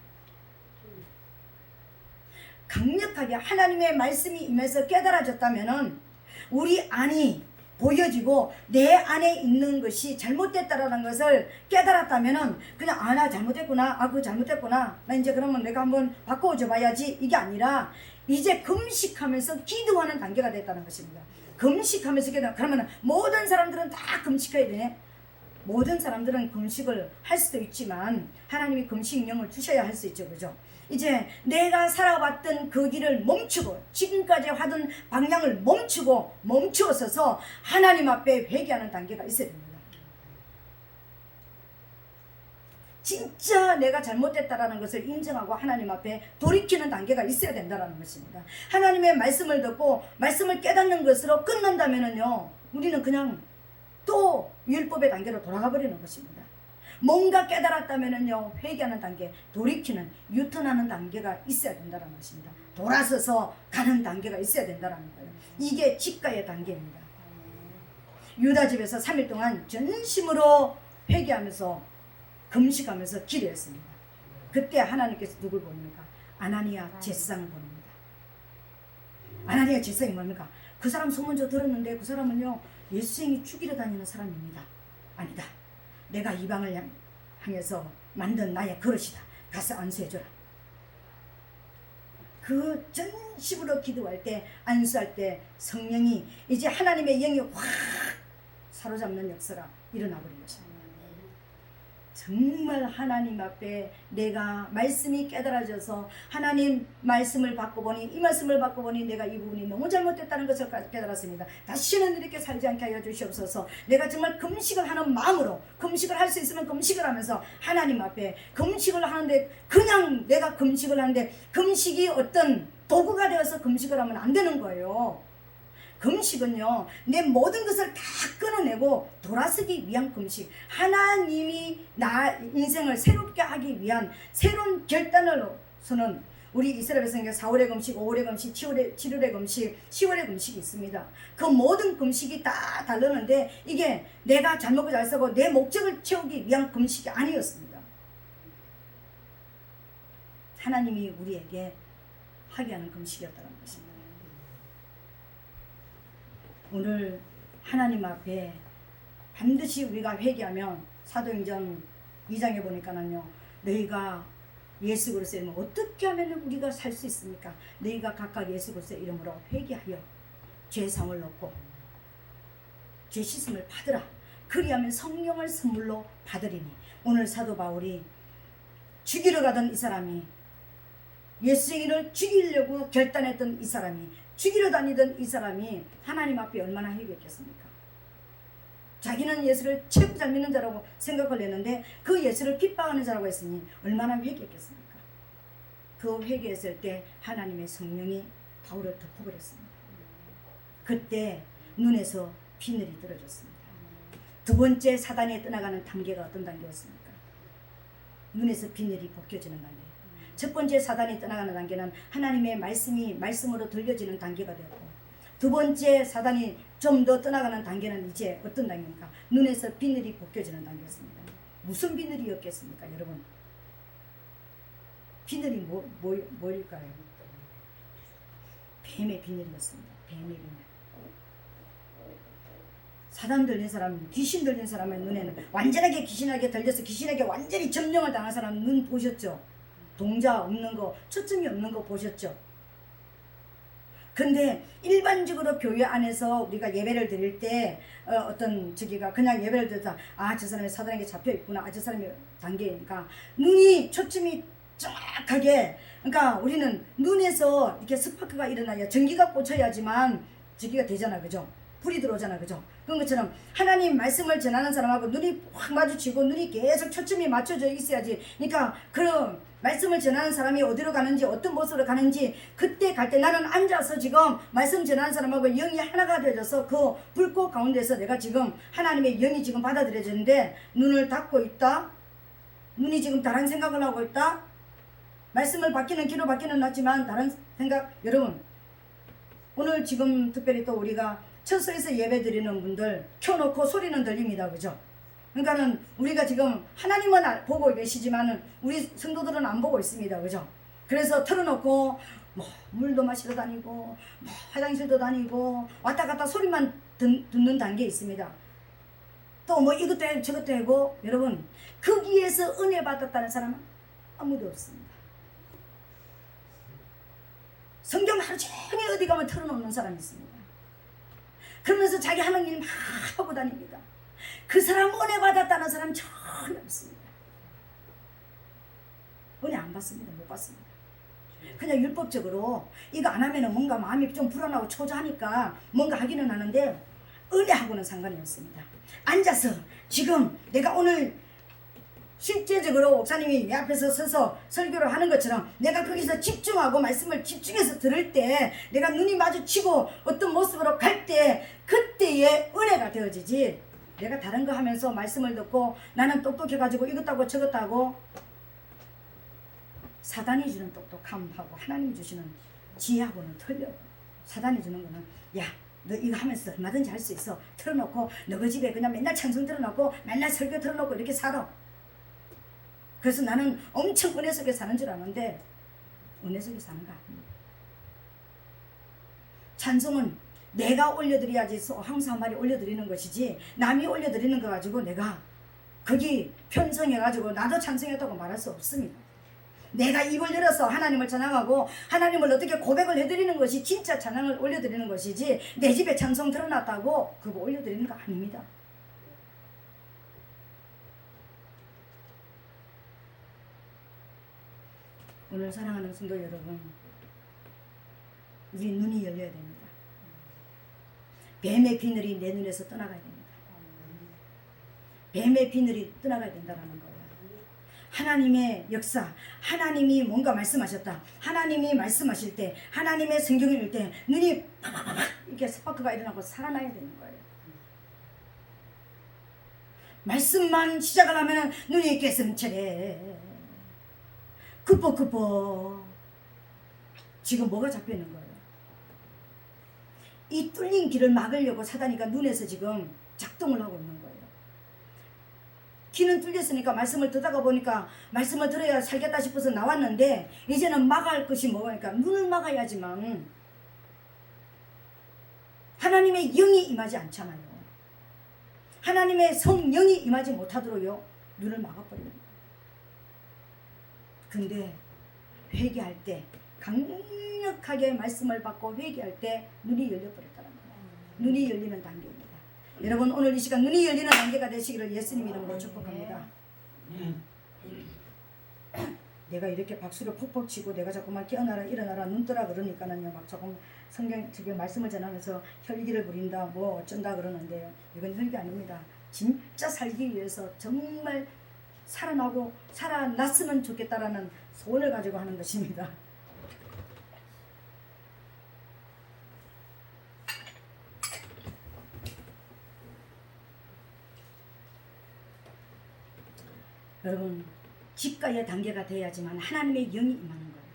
강력하게 하나님의 말씀이 임해서 깨달아졌다면은 우리 안이 보여지고 내 안에 있는 것이 잘못됐다라는 것을 깨달았다면은 그냥 나 잘못했구나, 그거 잘못됐구나, 나 이제 그러면 내가 한번 바꿔줘 봐야지, 이게 아니라 이제 금식하면서 기도하는 단계가 됐다는 것입니다. 금식하면서 기도. 그러면 모든 사람들은 다 금식해야 되네? 모든 사람들은 금식을 할 수도 있지만 하나님이 금식령을 주셔야 할 수 있죠, 그죠? 이제 내가 살아왔던 그 길을 멈추고 지금까지 하던 방향을 멈추어서서 하나님 앞에 회개하는 단계가 있어야 됩니다. 진짜 내가 잘못됐다라는 것을 인정하고 하나님 앞에 돌이키는 단계가 있어야 된다는 것입니다. 하나님의 말씀을 듣고 말씀을 깨닫는 것으로 끝난다면요, 우리는 그냥 또 율법의 단계로 돌아가 버리는 것입니다. 뭔가 깨달았다면요, 회개하는 단계, 돌이키는, 유턴하는 단계가 있어야 된다는 것입니다. 돌아서서 가는 단계가 있어야 된다는 거예요. 이게 집가의 단계입니다. 유다 집에서 3일 동안 전심으로 회개하면서 금식하면서 기도했습니다. 그때 하나님께서 누굴 보냅니까? 아나니아 제사장을 보냅니다. 아나니아 제사장이 뭡니까? 그 사람 소문조 들었는데 그 사람은요, 예수님이 죽이러 다니는 사람입니다. 아니다. 내가 이방을 향해서 만든 나의 그릇이다. 가서 안수해줘라. 그 전심으로 기도할 때, 안수할 때 성령이 이제 하나님의 영이 확 사로잡는 역사가 일어나 버린 것입니다. 정말 하나님 앞에 내가 말씀이 깨달아져서 하나님 말씀을 받고 보니, 이 말씀을 받고 보니 내가 이 부분이 너무 잘못됐다는 것을 깨달았습니다. 다시는 이렇게 살지 않게 하여 주시옵소서. 내가 정말 금식을 하는 마음으로, 금식을 할 수 있으면 금식을 하면서 하나님 앞에 금식을 하는데, 그냥 내가 금식을 하는데 금식이 어떤 도구가 되어서 금식을 하면 안 되는 거예요. 금식은요, 내 모든 것을 다 끊어내고 돌아서기 위한 금식, 하나님이 나 인생을 새롭게 하기 위한 새로운 결단으로서는 우리 이스라엘 백성에게 4월의 금식, 5월의 금식, 7월의 금식, 10월의 금식이 있습니다. 그 모든 금식이 다 다르는데 이게 내가 잘 먹고 잘 쓰고 내 목적을 채우기 위한 금식이 아니었습니다. 하나님이 우리에게 하게 하는 금식이었다는 것입니다. 오늘 하나님 앞에 반드시 우리가 회개하면, 사도행전 2장에 보니까는요, 너희가 예수 그리스도의 이름으로 어떻게 하면 우리가 살 수 있습니까? 너희가 각각 예수 그리스도의 이름으로 회개하여 죄상을 넣고 죄 씻음을 받으라. 그리하면 성령을 선물로 받으리니. 오늘 사도 바울이 죽이러 가던 이 사람이, 예수를 죽이려고 결단했던 이 사람이, 죽이러 다니던 이 사람이 하나님 앞에 얼마나 회개했겠습니까? 자기는 예수를 최고 잘 믿는 자라고 생각을 했는데 그 예수를 핍박하는 자라고 했으니 얼마나 회개했겠습니까? 그 회개했을 때 하나님의 성령이 바울을 덮어버렸습니다. 그때 눈에서 비늘이 떨어졌습니다. 두 번째 사단이 떠나가는 단계가 어떤 단계였습니까? 눈에서 비늘이 벗겨지는 단계. 첫 번째 사단이 떠나가는 단계는 하나님의 말씀이 말씀으로 들려지는 단계가 되었고, 두 번째 사단이 좀 더 떠나가는 단계는 이제 어떤 단계입니까? 눈에서 비늘이 벗겨지는 단계였습니다. 무슨 비늘이었겠습니까, 여러분? 비늘이 뭐일까요? 뱀의 비늘이었습니다. 뱀의 비늘. 사단 들린 사람, 귀신 들린 사람의 눈에는 완전하게 귀신에게 들려서 귀신에게 완전히 점령을 당한 사람 눈 보셨죠? 동자 없는 거, 초점이 없는 거 보셨죠? 근데 일반적으로 교회 안에서 우리가 예배를 드릴 때 어떤 저기가 그냥 예배를 드렸다, 아, 저 사람이 사단에게 잡혀 있구나, 아, 저 사람이 단계니까 눈이 초점이 정확하게, 그러니까 우리는 눈에서 이렇게 스파크가 일어나야 전기가 꽂혀야지만 저기가 되잖아, 그죠? 불이 들어오잖아, 그죠? 그런 것처럼 하나님 말씀을 전하는 사람하고 눈이 확 마주치고 눈이 계속 초점이 맞춰져 있어야지. 그러니까 그런 말씀을 전하는 사람이 어디로 가는지, 어떤 모습으로 가는지, 그때 갈 때 나는 앉아서 지금 말씀 전하는 사람하고 영이 하나가 되어져서 그 불꽃 가운데서 내가 지금 하나님의 영이 지금 받아들여지는데 눈을 닫고 있다, 눈이 지금 다른 생각을 하고 있다, 말씀을 받기는 귀로 받기는 낫지만 다른 생각. 여러분, 오늘 지금 특별히 또 우리가 처소에서 예배 드리는 분들 켜놓고 소리는 들립니다, 그죠? 그러니까는 우리가 지금 하나님은 보고 계시지만은 우리 성도들은 안 보고 있습니다, 그죠? 그래서 틀어놓고 뭐 물도 마시러 다니고 뭐 화장실도 다니고 왔다 갔다 소리만 듣는 단계에 있습니다. 또 뭐 이것도 해고 저것도 해고. 여러분, 거기에서 은혜 받았다는 사람은 아무도 없습니다. 성경 하루 종일 어디 가면 틀어놓는 사람이 있습니다. 그러면서 자기 하는 일 막 하고 다닙니다. 그 사람 은혜 받았다는 사람 전혀 없습니다. 은혜 안 받습니다. 못 받습니다. 그냥 율법적으로 이거 안 하면 뭔가 마음이 좀 불안하고 초조하니까 뭔가 하기는 하는데 은혜하고는 상관이 없습니다. 앉아서 지금 내가 오늘 실제적으로 목사님이 내 앞에서 서서 설교를 하는 것처럼 내가 거기서 집중하고 말씀을 집중해서 들을 때 내가 눈이 마주치고 어떤 모습으로 갈 때 그때의 은혜가 되어지지, 내가 다른 거 하면서 말씀을 듣고 나는 똑똑해가지고 이것도 하고 저것도 하고, 사단이 주는 똑똑함하고 하나님이 주시는 지혜하고는 틀려요. 사단이 주는 거는 야, 너 이거 하면서 얼마든지 할 수 있어. 틀어놓고 너 그 집에 그냥 맨날 찬송 틀어놓고 맨날 설교 틀어놓고 이렇게 살아. 그래서 나는 엄청 은혜 속에 사는 줄 아는데 은혜 속에 사는 거 아닙니다. 찬송은 내가 올려드려야지 항상 한 마리 올려드리는 것이지 남이 올려드리는 거 가지고 내가 거기 편성해가지고 나도 찬송했다고 말할 수 없습니다. 내가 입을 열어서 하나님을 찬양하고 하나님을 어떻게 고백을 해드리는 것이 진짜 찬양을 올려드리는 것이지, 내 집에 찬송 드러났다고 그거 올려드리는 거 아닙니다. 오늘 사랑하는 성도 여러분, 우리 눈이 열려야 됩니다. 뱀의 비늘이 내 눈에서 떠나가야 됩니다. 뱀의 비늘이 떠나가야 된다는 거예요. 하나님의 역사, 하나님이 뭔가 말씀하셨다, 하나님이 말씀하실 때, 하나님의 성경을 읽을 때 눈이 파파파파 이렇게 스파크가 일어나고 살아나야 되는 거예요. 말씀만 시작을 하면 눈이 깨슴체래 급보 지금 뭐가 잡혀있는 거예요? 이 뚫린 길을 막으려고 사단이가 눈에서 지금 작동을 하고 있는 거예요. 귀는 뚫렸으니까 말씀을 듣다가 보니까 말씀을 들어야 살겠다 싶어서 나왔는데, 이제는 막을 것이 뭐니까 눈을 막아야지만 하나님의 영이 임하지 않잖아요. 하나님의 성령이 임하지 못하도록요 눈을 막아버립니다. 근데 회개할 때, 강력하게 말씀을 받고 회개할 때 눈이 열려버렸다는 거예요. 눈이 열리는 단계입니다. 여러분, 오늘 이 시간 눈이 열리는 단계가 되시기를 예수님 이름으로 축복합니다. 내가 이렇게 박수를 폭폭 치고 내가 자꾸만 깨어나라 일어나라 눈 뜨라 그러니까는요 막 조금 성경 지금 말씀을 전하면서 혈기를 부린다 뭐 어쩐다 그러는데요, 이건 혈기 아닙니다. 진짜 살기 위해서 정말 살아나고 살아났으면 좋겠다라는 소원을 가지고 하는 것입니다. 여러분, 집가의 단계가 돼야지만 하나님의 영이 임하는 거예요.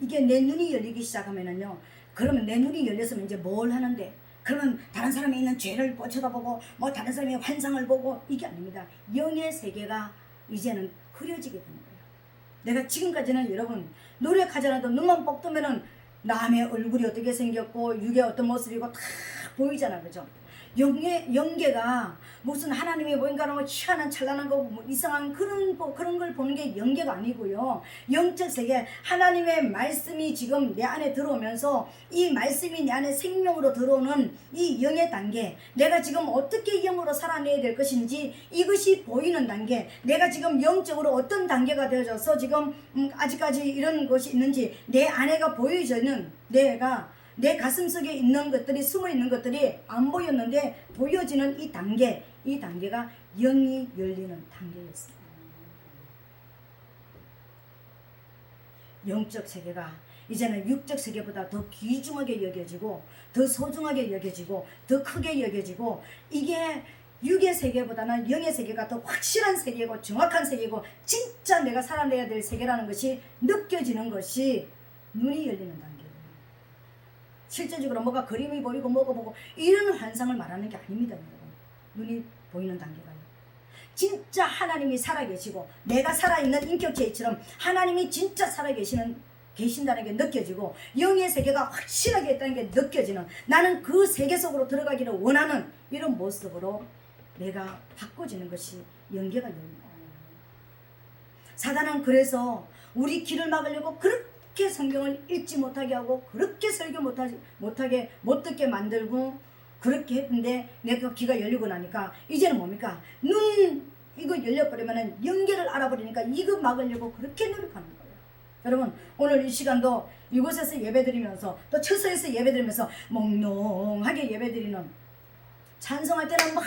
이게 내 눈이 열리기 시작하면은요, 그러면 내 눈이 열렸으면 이제 뭘 하는데, 그러면 다른 사람이 있는 죄를 쳐다보고 뭐 다른 사람의 환상을 보고, 이게 아닙니다. 영의 세계가 이제는 그려지게 되는 거예요. 내가 지금까지는 여러분 노력하잖아도 눈만 뻑 뜨면은 남의 얼굴이 어떻게 생겼고 육의 어떤 모습이고 다 보이잖아, 그죠? 영계가 무슨 하나님이 뭔가 뭐 희한한 찬란한 거 뭐 이상한 그런 걸 보는 게 영계가 아니고요. 영적 세계, 하나님의 말씀이 지금 내 안에 들어오면서 이 말씀이 내 안에 생명으로 들어오는 이 영의 단계, 내가 지금 어떻게 영으로 살아내야 될 것인지 이것이 보이는 단계, 내가 지금 영적으로 어떤 단계가 되어져서 지금 아직까지 이런 것이 있는지 내 안에가 보여지는, 내 가슴속에 있는 것들이, 숨어 있는 것들이 안 보였는데 보여지는 이 단계가 영이 열리는 단계였습니다. 영적 세계가 이제는 육적 세계보다 더 귀중하게 여겨지고 더 소중하게 여겨지고 더 크게 여겨지고, 이게 육의 세계보다는 영의 세계가 더 확실한 세계고 정확한 세계고 진짜 내가 살아내야 될 세계라는 것이 느껴지는 것이 눈이 열리는 단계. 실제적으로 뭐가 그림이 보이고 뭐가 보고 이런 환상을 말하는 게 아닙니다, 여러분. 눈이 보이는 단계가요. 진짜 하나님이 살아계시고 내가 살아있는 인격체처럼 하나님이 진짜 계신다는 게 느껴지고 영의 세계가 확실하게 있다는 게 느껴지는, 나는 그 세계 속으로 들어가기를 원하는 이런 모습으로 내가 바꿔지는 것이 영계가 열립니다. 사단은 그래서 우리 길을 막으려고 그렇게 성경을 읽지 못하게 하고 그렇게 설교 못하게 못 듣게 만들고 그렇게 했는데, 내가 귀가 열리고 나니까 이제는 뭡니까? 이거 열려버리면은 영계를 알아버리니까 이거 막으려고 그렇게 노력하는 거예요. 여러분, 오늘 이 시간도 이곳에서 예배드리면서 또 처소에서 예배드리면서 몽롱하게 예배드리는, 찬송할 때는 막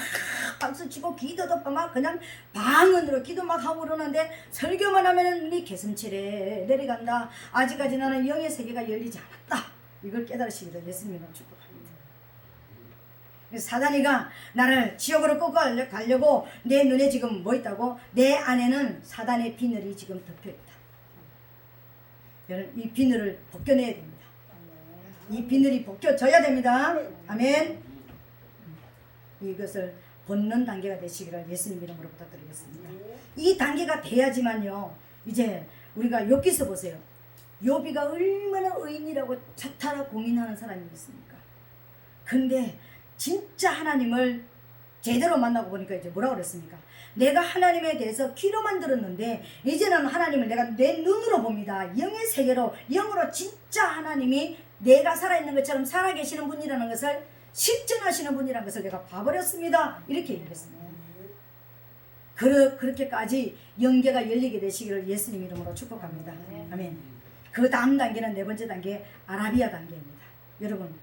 박수치고 기도도 막 그냥 방언으로 기도 막 하고 그러는데 설교만 하면은 눈이 개슴치레 내려간다. 아직까지 나는 영의 세계가 열리지 않았다. 이걸 깨달으시기를 예수님으로 축복합니다. 사단이가 나를 지옥으로 끌고 가려고 내 눈에 지금 뭐 있다고? 내 안에는 사단의 비늘이 지금 덮여있다. 여러분, 이 비늘을 벗겨내야 됩니다. 이 비늘이 벗겨져야 됩니다. 아멘. 이것을 벗는 단계가 되시기를 예수님 이름으로 부탁드리겠습니다. 이 단계가 돼야지만요, 이제 우리가 욥기서 보세요. 욥이가 얼마나 의인이라고 자타라 공인하는 사람이겠습니까? 근데 진짜 하나님을 제대로 만나고 보니까 이제 뭐라고 그랬습니까? 내가 하나님에 대해서 귀로만 들었는데 이제는 하나님을 내가 내 눈으로 봅니다. 영의 세계로, 영으로 진짜 하나님이 내가 살아있는 것처럼 살아계시는 분이라는 것을 실존하시는 분이라는 것을 내가 봐버렸습니다. 이렇게 얘기했습니다. 그렇게까지 영계가 열리게 되시기를 예수님 이름으로 축복합니다. 아멘. 그 다음 단계는 네 번째 단계, 아라비아 단계입니다. 여러분,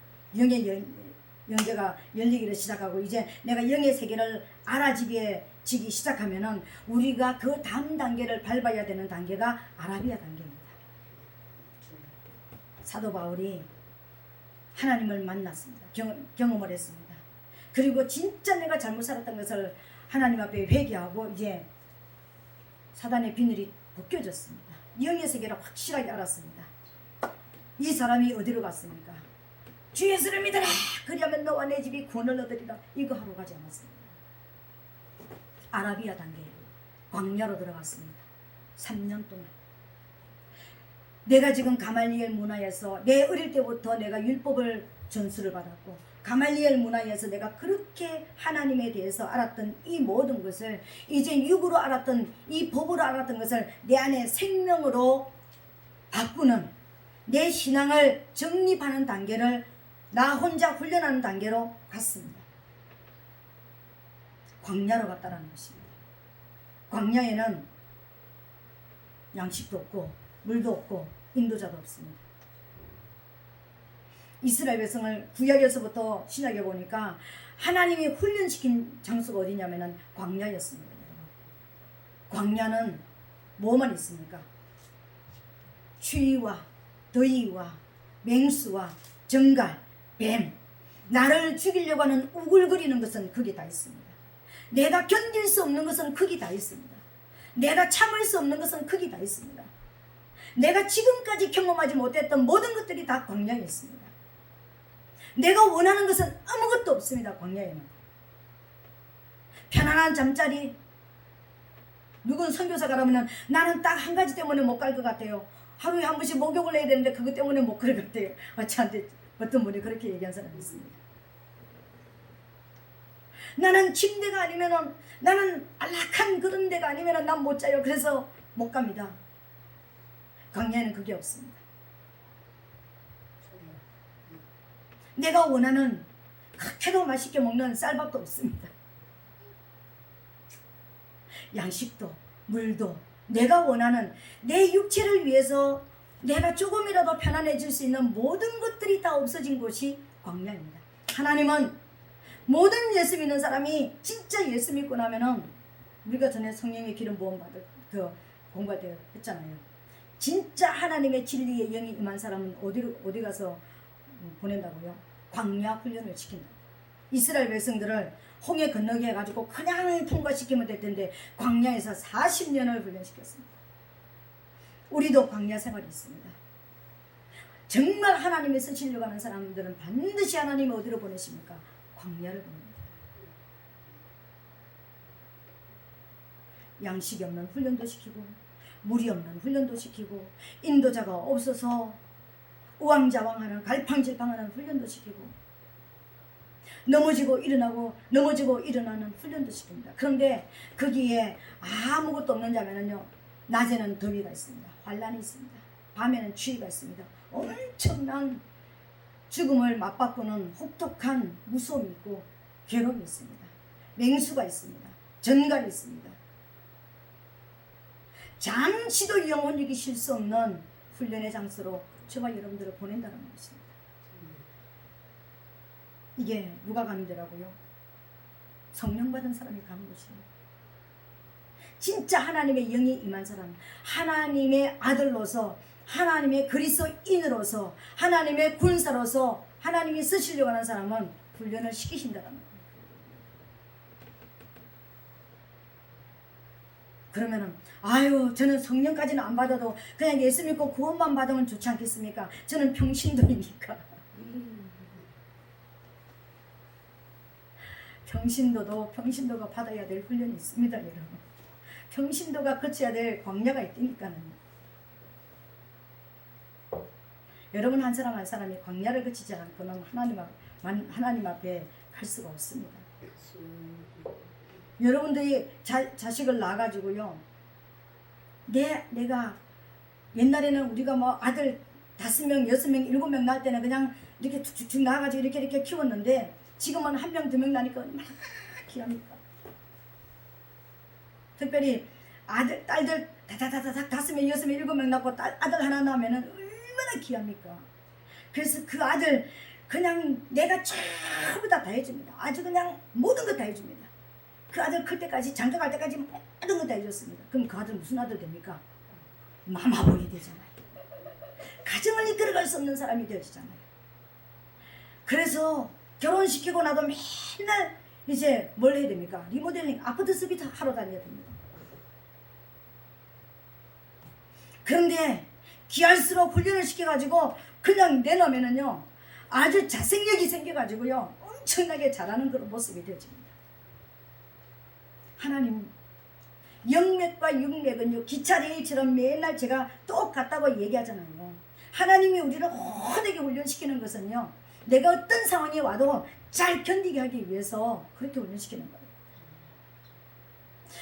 영계가 열리기를 시작하고 이제 내가 영의 세계를 알아지기 시작하면은 우리가 그 다음 단계를 밟아야 되는 단계가 아라비아 단계입니다. 사도 바울이 하나님을 만났습니다. 경험을 했습니다. 그리고 진짜 내가 잘못 살았던 것을 하나님 앞에 회개하고 이제 사단의 비늘이 벗겨졌습니다. 영의 세계를 확실하게 알았습니다. 이 사람이 어디로 갔습니까? 주 예수를 믿으라. 그리하면 너와 내 집이 구원을 얻으리라. 이거 하러 가지 않았습니다. 아라비아 단계 광야로 들어갔습니다. 3년 동안. 내가 지금 가말리엘 문화에서 내 어릴 때부터 내가 율법을 전수를 받았고 가말리엘 문화에서 내가 그렇게 하나님에 대해서 알았던 이 모든 것을 이제 육으로 알았던 이 법으로 알았던 것을 내 안에 생명으로 바꾸는 내 신앙을 정립하는 단계를 나 혼자 훈련하는 단계로 갔습니다. 광야로 갔다는 것입니다. 광야에는 양식도 없고 물도 없고 인도자도 없습니다. 이스라엘 백성을 구약에서부터 신약에 보니까 하나님이 훈련시킨 장소가 어디냐면은 광야였습니다. 광야는 뭐만 있습니까? 추위와 더위와 맹수와 정갈, 뱀, 나를 죽이려고 하는 우글거리는 것은 거기 다 있습니다. 내가 견딜 수 없는 것은 거기 다 있습니다. 내가 참을 수 없는 것은 거기 다 있습니다. 내가 지금까지 경험하지 못했던 모든 것들이 다 광야에 있습니다. 내가 원하는 것은 아무것도 없습니다. 광야에는 편안한 잠자리. 누군 선교사가 그러면 나는 딱 한 가지 때문에 못 갈 것 같아요. 하루에 한 번씩 목욕을 해야 되는데 그것 때문에 못 갈 것 같아요. 저한테 어떤 분이 그렇게 얘기한 사람이 있습니다. 나는 침대가 아니면은, 나는 안락한 그런 데가 아니면은 난 못 자요. 그래서 못 갑니다. 광야에는 그게 없습니다. 내가 원하는 그렇게도 맛있게 먹는 쌀밥도 없습니다. 양식도 물도 내가 원하는 내 육체를 위해서 내가 조금이라도 편안해질 수 있는 모든 것들이 다 없어진 곳이 광야입니다. 하나님은 모든 예수 믿는 사람이 진짜 예수 믿고 나면은 우리가 전에 성령의 기름 부음 받을 그 공부할 때 했잖아요. 진짜 하나님의 진리의 영이 임한 사람은 어디 가서 보낸다고요? 광야 훈련을 시킨다. 이스라엘 백성들을 홍해 건너게 해가지고 그냥 통과시키면 될 텐데 광야에서 40년을 훈련시켰습니다. 우리도 광야 생활이 있습니다. 정말 하나님이 쓰시려고 하는 사람들은 반드시 하나님이 어디로 보내십니까? 광야를 보냅니다. 양식이 없는 훈련도 시키고 물이 없는 훈련도 시키고 인도자가 없어서 우왕좌왕하는 갈팡질팡하는 훈련도 시키고 넘어지고 일어나는 훈련도 시킵니다. 그런데 거기에 아무것도 없는 자면은요, 낮에는 더위가 있습니다. 환란이 있습니다. 밤에는 추위가 있습니다. 엄청난 죽음을 맞바꾸는 혹독한 무서움이 있고 괴로움이 있습니다. 맹수가 있습니다. 전갈이 있습니다. 잠시도 영혼이기 쉴 수 없는 훈련의 장소로 저와 여러분들을 보낸다는 것입니다. 이게 누가 가는 데라고요? 성령 받은 사람이 가는 곳이에요. 진짜 하나님의 영이 임한 사람, 하나님의 아들로서, 하나님의 그리스도인으로서, 하나님의 군사로서 하나님이 쓰시려고 하는 사람은 훈련을 시키신다는 거예요. 그러면은 아유, 저는 성령까지는 안 받아도 그냥 예수 믿고 구원만 받으면 좋지 않겠습니까? 저는 평신도이니까. 평신도가 받아야 될 훈련이 있습니다, 여러분. 평신도가 거쳐야 될 광야가 있다니까는. 여러분 한 사람 한 사람이 광야를 거치지 않고는 하나님 앞에 갈 수가 없습니다. 여러분들이 자식을 낳아가지고요. 내가 옛날에는 우리가 뭐 아들 5명, 6명, 7명 낳을 때는 그냥 이렇게 쭉쭉 낳아가지고 이렇게 키웠는데 지금은 1명, 2명 나니까 얼마나 귀합니까? 특별히 아들, 딸들 다다다닥 5명, 6명, 7명 낳고 아들 하나 낳으면 얼마나 귀합니까? 그래서 그 아들 그냥 내가 전부 다 해줍니다. 아주 그냥 모든 거 다 해줍니다. 그 아들 클 때까지 장가 갈 때까지 모든 거 다 해줬습니다. 그럼 그 아들 무슨 아들 됩니까? 마마보이 되잖아요. 가정을 이끌어갈 수 없는 사람이 되어지잖아요. 그래서 결혼시키고 나도 맨날 이제 뭘 해야 됩니까? 리모델링, 아파트 수리 하러 다녀야 됩니다. 그런데 귀할수록 훈련을 시켜가지고 그냥 내놓으면은요 아주 자생력이 생겨가지고요 엄청나게 잘하는 그런 모습이 되어집니다. 하나님 영맥과 육맥은요 기차 레일처럼 맨날 제가 똑같다고 얘기하잖아요. 하나님이 우리를 호되게 훈련시키는 것은요 내가 어떤 상황에 와도 잘 견디게 하기 위해서 그렇게 훈련시키는 거예요.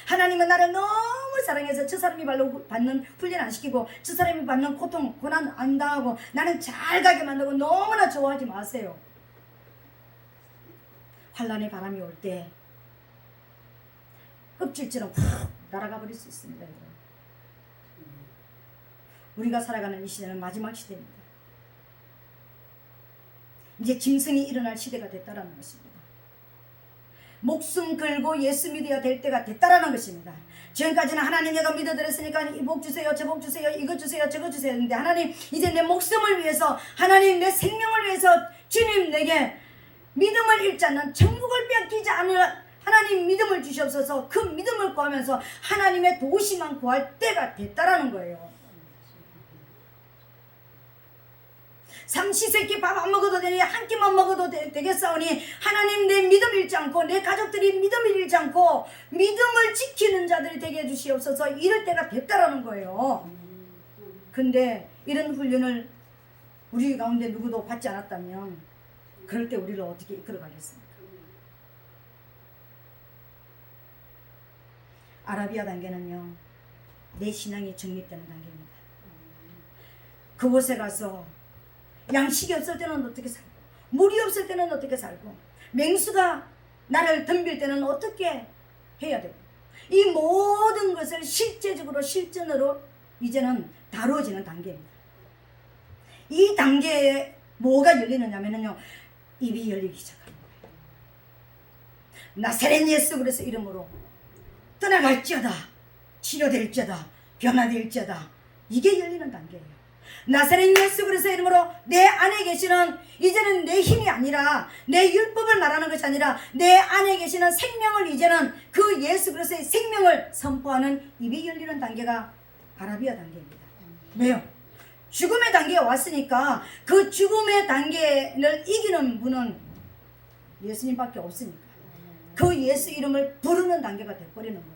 하나님은 나를 너무 사랑해서 저 사람이 받는 훈련 안 시키고 저 사람이 받는 고통, 고난 안 당하고 나는 잘 가게 만들고 너무나 좋아하지 마세요. 환란의 바람이 올 때 껍질처럼 훅 날아가 버릴 수 있습니다. 여러분. 우리가 살아가는 이 시대는 마지막 시대입니다. 이제 짐승이 일어날 시대가 됐다라는 것입니다. 목숨 걸고 예수 믿어야 될 때가 됐다라는 것입니다. 지금까지는 하나님 내가 믿어드렸으니까 이 복 주세요, 저 복 주세요, 이거 주세요, 저거 주세요 했는데 하나님 이제 내 목숨을 위해서 하나님 내 생명을 위해서 주님 내게 믿음을 잃지 않는 천국을 뺏기지 않을 하나님 믿음을 주시옵소서. 그 믿음을 구하면서 하나님의 도우심만 구할 때가 됐다라는 거예요. 삼시세끼 밥 안 먹어도 되니 한 끼만 먹어도 되겠사오니 하나님 내 믿음 잃지 않고 내 가족들이 믿음을 잃지 않고 믿음을 지키는 자들이 되게 해주시옵소서. 이럴 때가 됐다라는 거예요. 근데 이런 훈련을 우리 가운데 누구도 받지 않았다면 그럴 때 우리를 어떻게 이끌어가겠습니까? 아라비아 단계는요 내 신앙이 정립되는 단계입니다. 그곳에 가서 양식이 없을 때는 어떻게 살고 물이 없을 때는 어떻게 살고 맹수가 나를 덤빌 때는 어떻게 해야 되고 이 모든 것을 실제적으로 실전으로 이제는 다루어지는 단계입니다. 이 단계에 뭐가 열리느냐면요 입이 열리기 시작하는 거예요. 나사렛 예수 그리스도 이름으로 떠나갈지어다 치료될지어다 변화될지어다 이게 열리는 단계예요. 나사렛 예수 그리스도 이름으로 내 안에 계시는 이제는 내 힘이 아니라 내 율법을 말하는 것이 아니라 내 안에 계시는 생명을 이제는 그 예수 그리스도의 생명을 선포하는 입이 열리는 단계가 아라비아 단계입니다. 왜요? 죽음의 단계에 왔으니까 그 죽음의 단계를 이기는 분은 예수님밖에 없으니까 그 예수 이름을 부르는 단계가 돼버리는 거예요.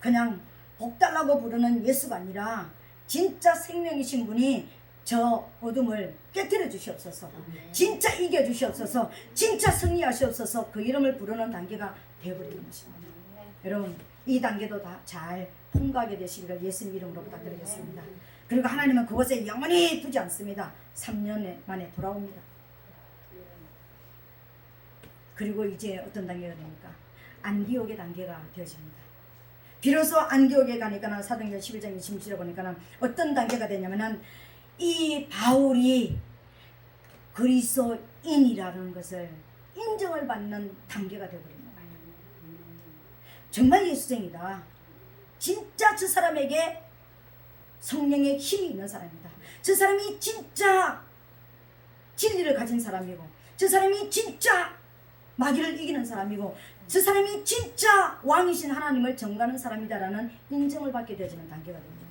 그냥 복 달라고 부르는 예수가 아니라 진짜 생명이신 분이 저 어둠을 깨뜨려 주시옵소서. 진짜 이겨 주시옵소서. 진짜 승리하시옵소서. 그 이름을 부르는 단계가 되어버리는 것입니다. 여러분 이 단계도 다 잘 통과하게 되시기를 예수님 이름으로 부탁드리겠습니다. 그리고 하나님은 그곳에 영원히 두지 않습니다. 3년 만에 돌아옵니다. 그리고 이제 어떤 단계가 됩니까? 안디옥의 단계가 되어집니다. 비로소 안디옥에 가니까 사도행전 11장 26절에 보니까 어떤 단계가 되냐면은 이 바울이 그리스도인이라는 것을 인정을 받는 단계가 되어버립니다. 정말 예수쟁이다. 진짜 저 사람에게 성령의 힘이 있는 사람이다. 저 사람이 진짜 진리를 가진 사람이고 저 사람이 진짜 마귀를 이기는 사람이고 저 사람이 진짜 왕이신 하나님을 전가하는 사람이다라는 인정을 받게 되어지는 단계가 됩니다.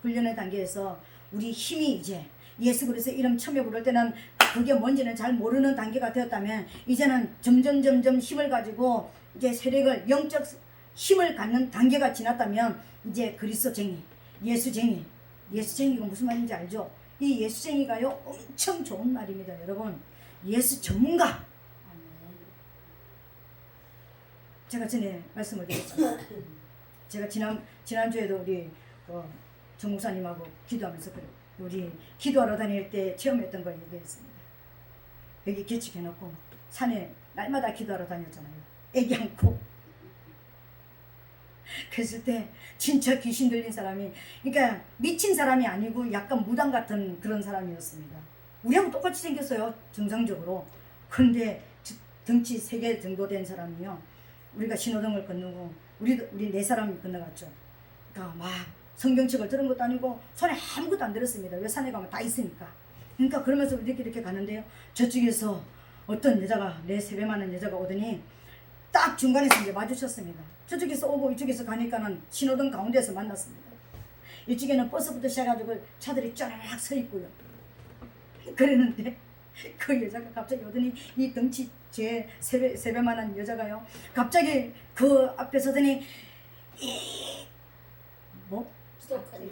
훈련의 단계에서 우리 힘이 이제 예수 그리스도 이름 처음에 부를 때는 그게 뭔지는 잘 모르는 단계가 되었다면 이제는 점점 힘을 가지고 이제 세력을 영적 힘을 갖는 단계가 지났다면 이제 그리스도쟁이, 예수쟁이가 무슨 말인지 알죠? 이 예수쟁이가요 엄청 좋은 말입니다. 여러분 예수 전문가 제가 전에 말씀을 드렸죠. 제가 지난주에도 우리 정 목사님하고 기도하면서 그래요. 우리 기도하러 다닐 때 체험했던 걸 얘기했습니다. 여기 개축해놓고 산에 날마다 기도하러 다녔잖아요. 애기 안고. 그랬을 때 진짜 귀신 들린 사람이, 그러니까 미친 사람이 아니고 약간 무당 같은 그런 사람이었습니다. 우리하고 똑같이 생겼어요, 정상적으로. 그런데 덩치 3개 정도 된 사람이요, 우리가 신호등을 건너고 우리 4사람이 건너갔죠. 그러니까 막 성경책을 들은 것도 아니고 손에 아무것도 안 들었습니다. 왜 산에 가면 다 있으니까. 그러니까 그러면서 이렇게 가는데요, 저쪽에서 어떤 여자가, 내 세배만한 여자가 오더니 딱 중간에서 이제 마주쳤습니다. 저쪽에서 오고 이쪽에서 가니까는 신호등 가운데서 만났습니다. 이쪽에는 버스부터 시작해가지고 차들이 쫙 서 있고요. 그랬는데 그 여자가 갑자기 오더니, 이 덩치 제 세배만한 여자가요, 갑자기 그 앞에 서더니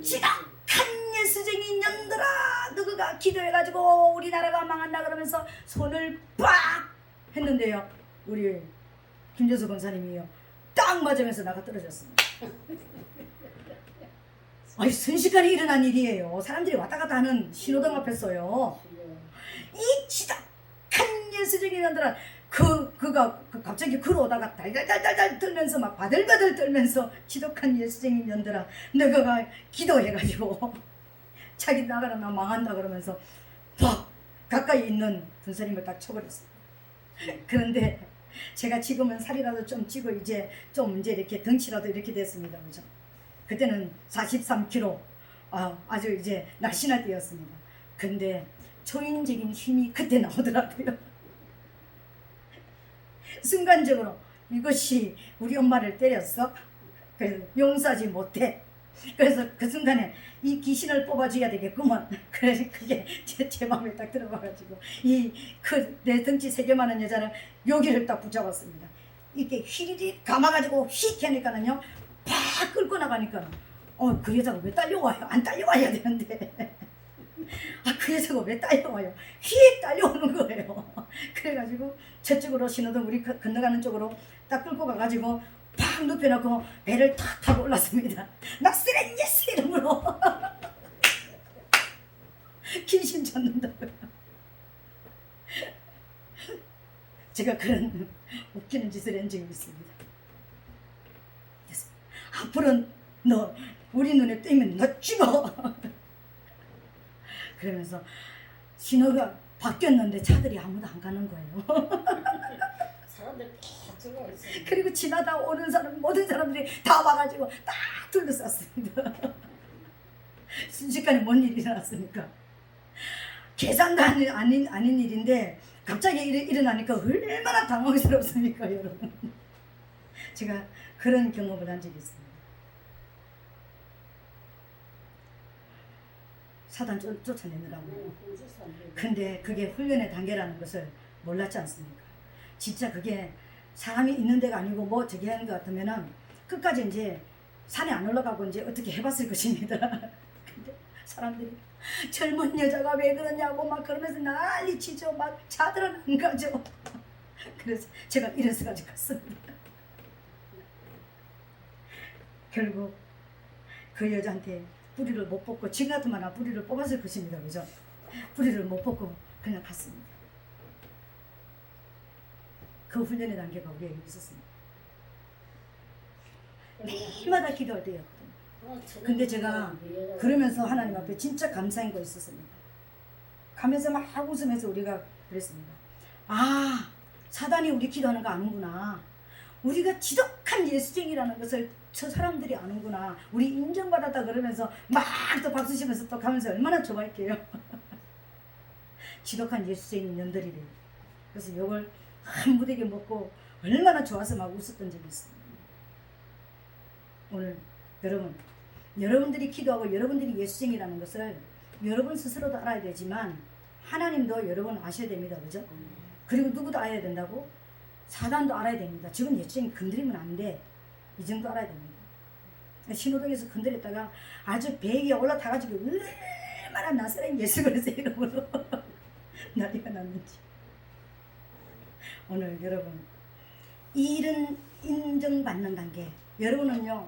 지독한 예수쟁이 년들아, 너가 기도해가지고 우리나라가 망한다 그러면서 손을 빡 했는데요, 우리 김재수 권사님이요, 딱 맞으면서 나가 떨어졌습니다. 아니, 순식간에 일어난 일이에요. 사람들이 왔다 갔다 하는 신호등 앞에서요, 이 지독한 예수쟁이 년들아, 그가 갑자기 걸어오다가 달달달달 떨면서 막 바들바들 떨면서, 지독한 예수쟁이 년들아, 너가 기도해가지고 자기 나가라 나 망한다 그러면서 팍 가까이 있는 군사님을 딱 쳐버렸습니다. 그런데 제가 지금은 살이라도 좀 찌고 이제 이렇게 덩치라도 이렇게 됐습니다. 그죠? 그때는 43kg, 아주 이제 날씬할 때였습니다. 근데 초인적인 힘이 그때 나오더라고요. 순간적으로 이것이 우리 엄마를 때렸어? 그래서 용서하지 못해. 그래서 그 순간에 이 귀신을 뽑아줘야 되겠구만. 그래서 그게 제 마음에 딱 들어와가지고 내 덩치 3개만한 여자를 여기를 딱 붙잡았습니다. 이렇게 휘리리 감아가지고 휙 하니까는요, 팍 끌고 나가니까 그 여자가 왜 딸려와요? 안 딸려와야 되는데 그 여자가 왜 딸려와요? 휙 딸려오는 거예요. 그래가지고 저쪽으로 신호등 우리 건너가는 쪽으로 딱 끌고 가가지고 팍 눕혀놓고 배를 탁 타고 올랐습니다. 나스렛 예수 이름으로 귀신 잡는다고요. 제가 그런 웃기는 짓을 한 적이 있습니다. 그래서 앞으로 너 우리 눈에 띄면 너 죽어. 그러면서 신호가 바뀌었는데 차들이 아무도 안 가는 거예요. 사람들 다 들어와 있어요. 그리고 지나다 오는 사람, 모든 사람들이 다 와가지고 딱 둘러쌌습니다. 순식간에 뭔 일이 일어났습니까? 계산도 아닌 일인데 갑자기 일어나니까 얼마나 당황스럽습니까, 여러분? 제가 그런 경험을 한 적이 있습니다. 사단 쫓아내느라고. 근데 그게 훈련의 단계라는 것을 몰랐지 않습니까? 진짜 그게 사람이 있는 데가 아니고 뭐 저기 하는 것 같으면은 끝까지 이제 산에 안 올라가고 이제 어떻게 해봤을 것입니다. 근데 사람들이 젊은 여자가 왜 그러냐고 막 그러면서 난리치죠. 막 자들은 안 가죠. 그래서 제가 이래서 가지고 갔습니다. 결국 그 여자한테 뿌리를 못 뽑고, 지금 같으면 뿌리를 뽑았을 것입니다. 그죠? 뿌리를 못 뽑고 그냥 갔습니다. 그 훈련의 단계가 우리에게 있었습니다. 매일마다 기도할 때였거든요. 근데 제가 그러면서 하나님 앞에 진짜 감사한 거 있었습니다. 가면서 막 웃으면서 우리가 그랬습니다. 사단이 우리 기도하는 거 아는구나. 우리가 지독한 예수쟁이라는 것을 저 사람들이 아는구나. 우리 인정받았다 그러면서 막 또 박수 치면서 또 가면서 얼마나 좋아할게요. 지독한 예수쟁이 년들이래. 그래서 이걸 한 무대게 먹고 얼마나 좋아서 막 웃었던 적이 있습니다. 오늘 여러분들이 기도하고 여러분들이 예수쟁이라는 것을 여러분 스스로도 알아야 되지만 하나님도 여러분 아셔야 됩니다. 그죠? 그리고 누구도 알아야 된다고? 사단도 알아야 됩니다. 지금 예수쟁이 건드리면 안 돼. 이 정도 알아야 됩니다. 신호등에서 건드렸다가 아주 배에 올라타가지고 얼마나 나스렛 예수 그리스도 이름으로 난리가 났는지. 오늘 여러분, 이 일은 인정받는 단계. 여러분은요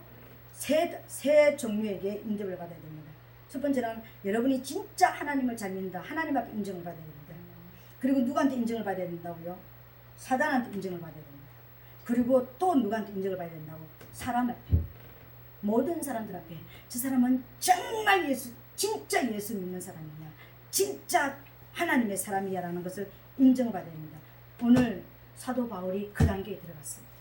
세 종류에게 인정을 받아야 됩니다. 첫 번째는 여러분이 진짜 하나님을 잘 믿는다. 하나님 앞에 인정을 받아야 됩니다. 그리고 누구한테 인정을 받아야 된다고요? 사단한테 인정을 받아야 됩니다. 그리고 또 누구한테 인정을 받아야 된다고? 사람 앞에. 모든 사람들 앞에. 저 사람은 정말 진짜 예수 믿는 사람이냐, 진짜 하나님의 사람이야 라는 것을 인정을 받아야 됩니다. 오늘 사도 바울이 그 단계에 들어갔습니다.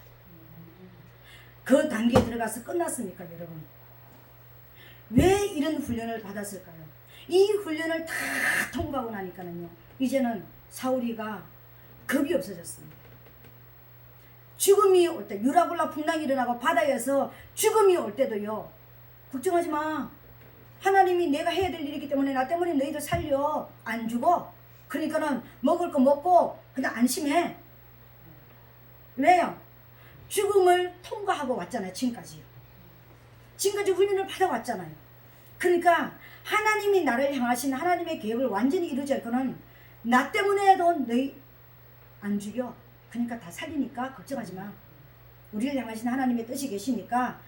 그 단계에 들어가서 끝났습니까 여러분? 왜 이런 훈련을 받았을까요? 이 훈련을 다 통과하고 나니까는요 이제는 사울이가 겁이 없어졌습니다. 죽음이 올 때, 유라굴라 풍랑이 일어나고 바다에서 죽음이 올 때도요 걱정하지 마. 하나님이 내가 해야 될 일이기 때문에 나 때문에 너희들 살려. 안 죽어. 그러니까는 먹을 거 먹고 그냥 안심해. 왜요? 죽음을 통과하고 왔잖아요. 지금까지 훈련을 받아왔잖아요. 그러니까 하나님이 나를 향하신 하나님의 계획을 완전히 이루지 않고는 나 때문에도 너희 안 죽여. 그러니까 다 살리니까 걱정하지 마. 우리를 향하신 하나님의 뜻이 계시니까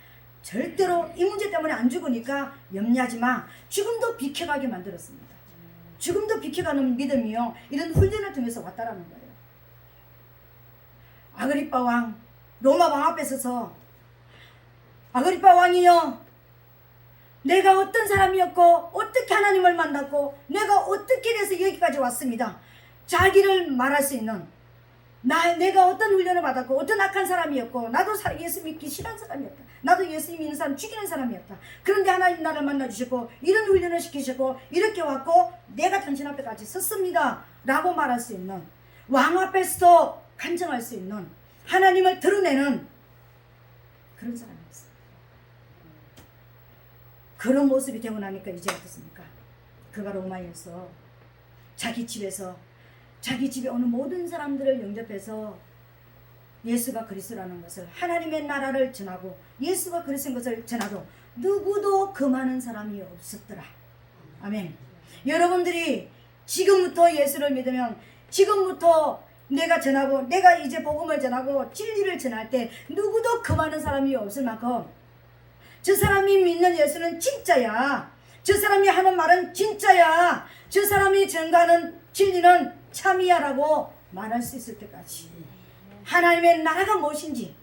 절대로 이 문제 때문에 안 죽으니까 염려하지 마. 죽음도 비켜가게 만들었습니다. 죽음도 비켜가는 믿음이요 이런 훈련을 통해서 왔다라는 거예요. 아그리빠 왕, 로마 왕 앞에 서서 아그리빠 왕이요 내가 어떤 사람이었고 어떻게 하나님을 만났고 내가 어떻게 돼서 여기까지 왔습니다. 자기를 말할 수 있는 내가 어떤 훈련을 받았고 어떤 악한 사람이었고 나도 예수 믿기 싫은 사람이었다. 나도 예수 믿는 사람 죽이는 사람이었다. 그런데 하나님 나를 만나주셨고 이런 훈련을 시키셨고 이렇게 왔고 내가 당신 앞에까지 섰습니다 라고 말할 수 있는, 왕 앞에서도 간증할 수 있는, 하나님을 드러내는 그런 사람이었어요. 그런 모습이 되고 나니까 이제 어떻습니까? 그가 로마에서 자기 집에서 자기 집에 오는 모든 사람들을 영접해서 예수가 그리스도라는 것을, 하나님의 나라를 전하고 예수가 그리스도인 것을 전하도 누구도 금하는 사람이 없었더라. 아멘. 여러분들이 지금부터 예수를 믿으면, 지금부터 내가 전하고 내가 이제 복음을 전하고 진리를 전할 때 누구도 금하는 사람이 없을 만큼 저 사람이 믿는 예수는 진짜야. 저 사람이 하는 말은 진짜야. 저 사람이 전가하는 진리는 참이야 라고 말할 수 있을 때까지 하나님의 나라가 무엇인지,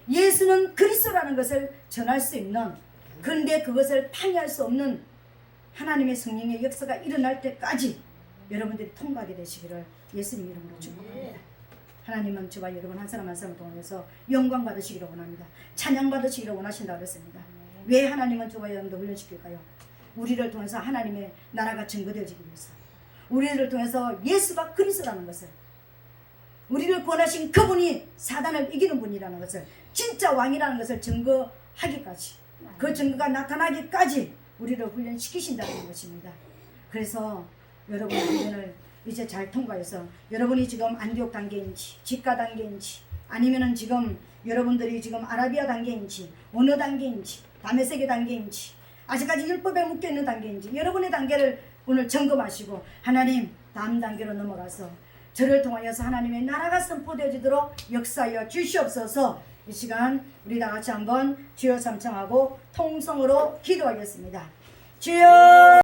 예수는 그리스도라는 것을 전할 수 있는, 그런데 그것을 방해할 수 없는 하나님의 성령의 역사가 일어날 때까지 여러분들이 통과하게 되시기를 예수님 이름으로 축복합니다. 하나님은 저와 여러분 한 사람 한 사람을 통해서 영광 받으시기를 원합니다. 찬양 받으시기를 원하신다고 그랬습니다. 왜 하나님은 저와 여러분도 훈련시킬까요? 우리를 통해서 하나님의 나라가 증거되어지기 위해서, 우리를 통해서 예수가 그리스도라는 것을, 우리를 구원하신 그분이 사단을 이기는 분이라는 것을, 진짜 왕이라는 것을 증거하기까지, 그 증거가 나타나기까지 우리를 훈련시키신다는 것입니다. 그래서 여러분 훈련을 이제 잘 통과해서 여러분이 지금 안디옥 단계인지 직가 단계인지 아니면은 지금 여러분들이 지금 아라비아 단계인지 어느 단계인지 다메섹의 단계인지 아직까지 율법에 묶여있는 단계인지 여러분의 단계를 오늘 점검하시고 하나님 다음 단계로 넘어가서 저를 통하여서 하나님의 나라가 선포되어지도록 역사하여 주시옵소서. 이 시간 우리 다 같이 한번 주여 삼창하고 통성으로 기도하겠습니다. 주여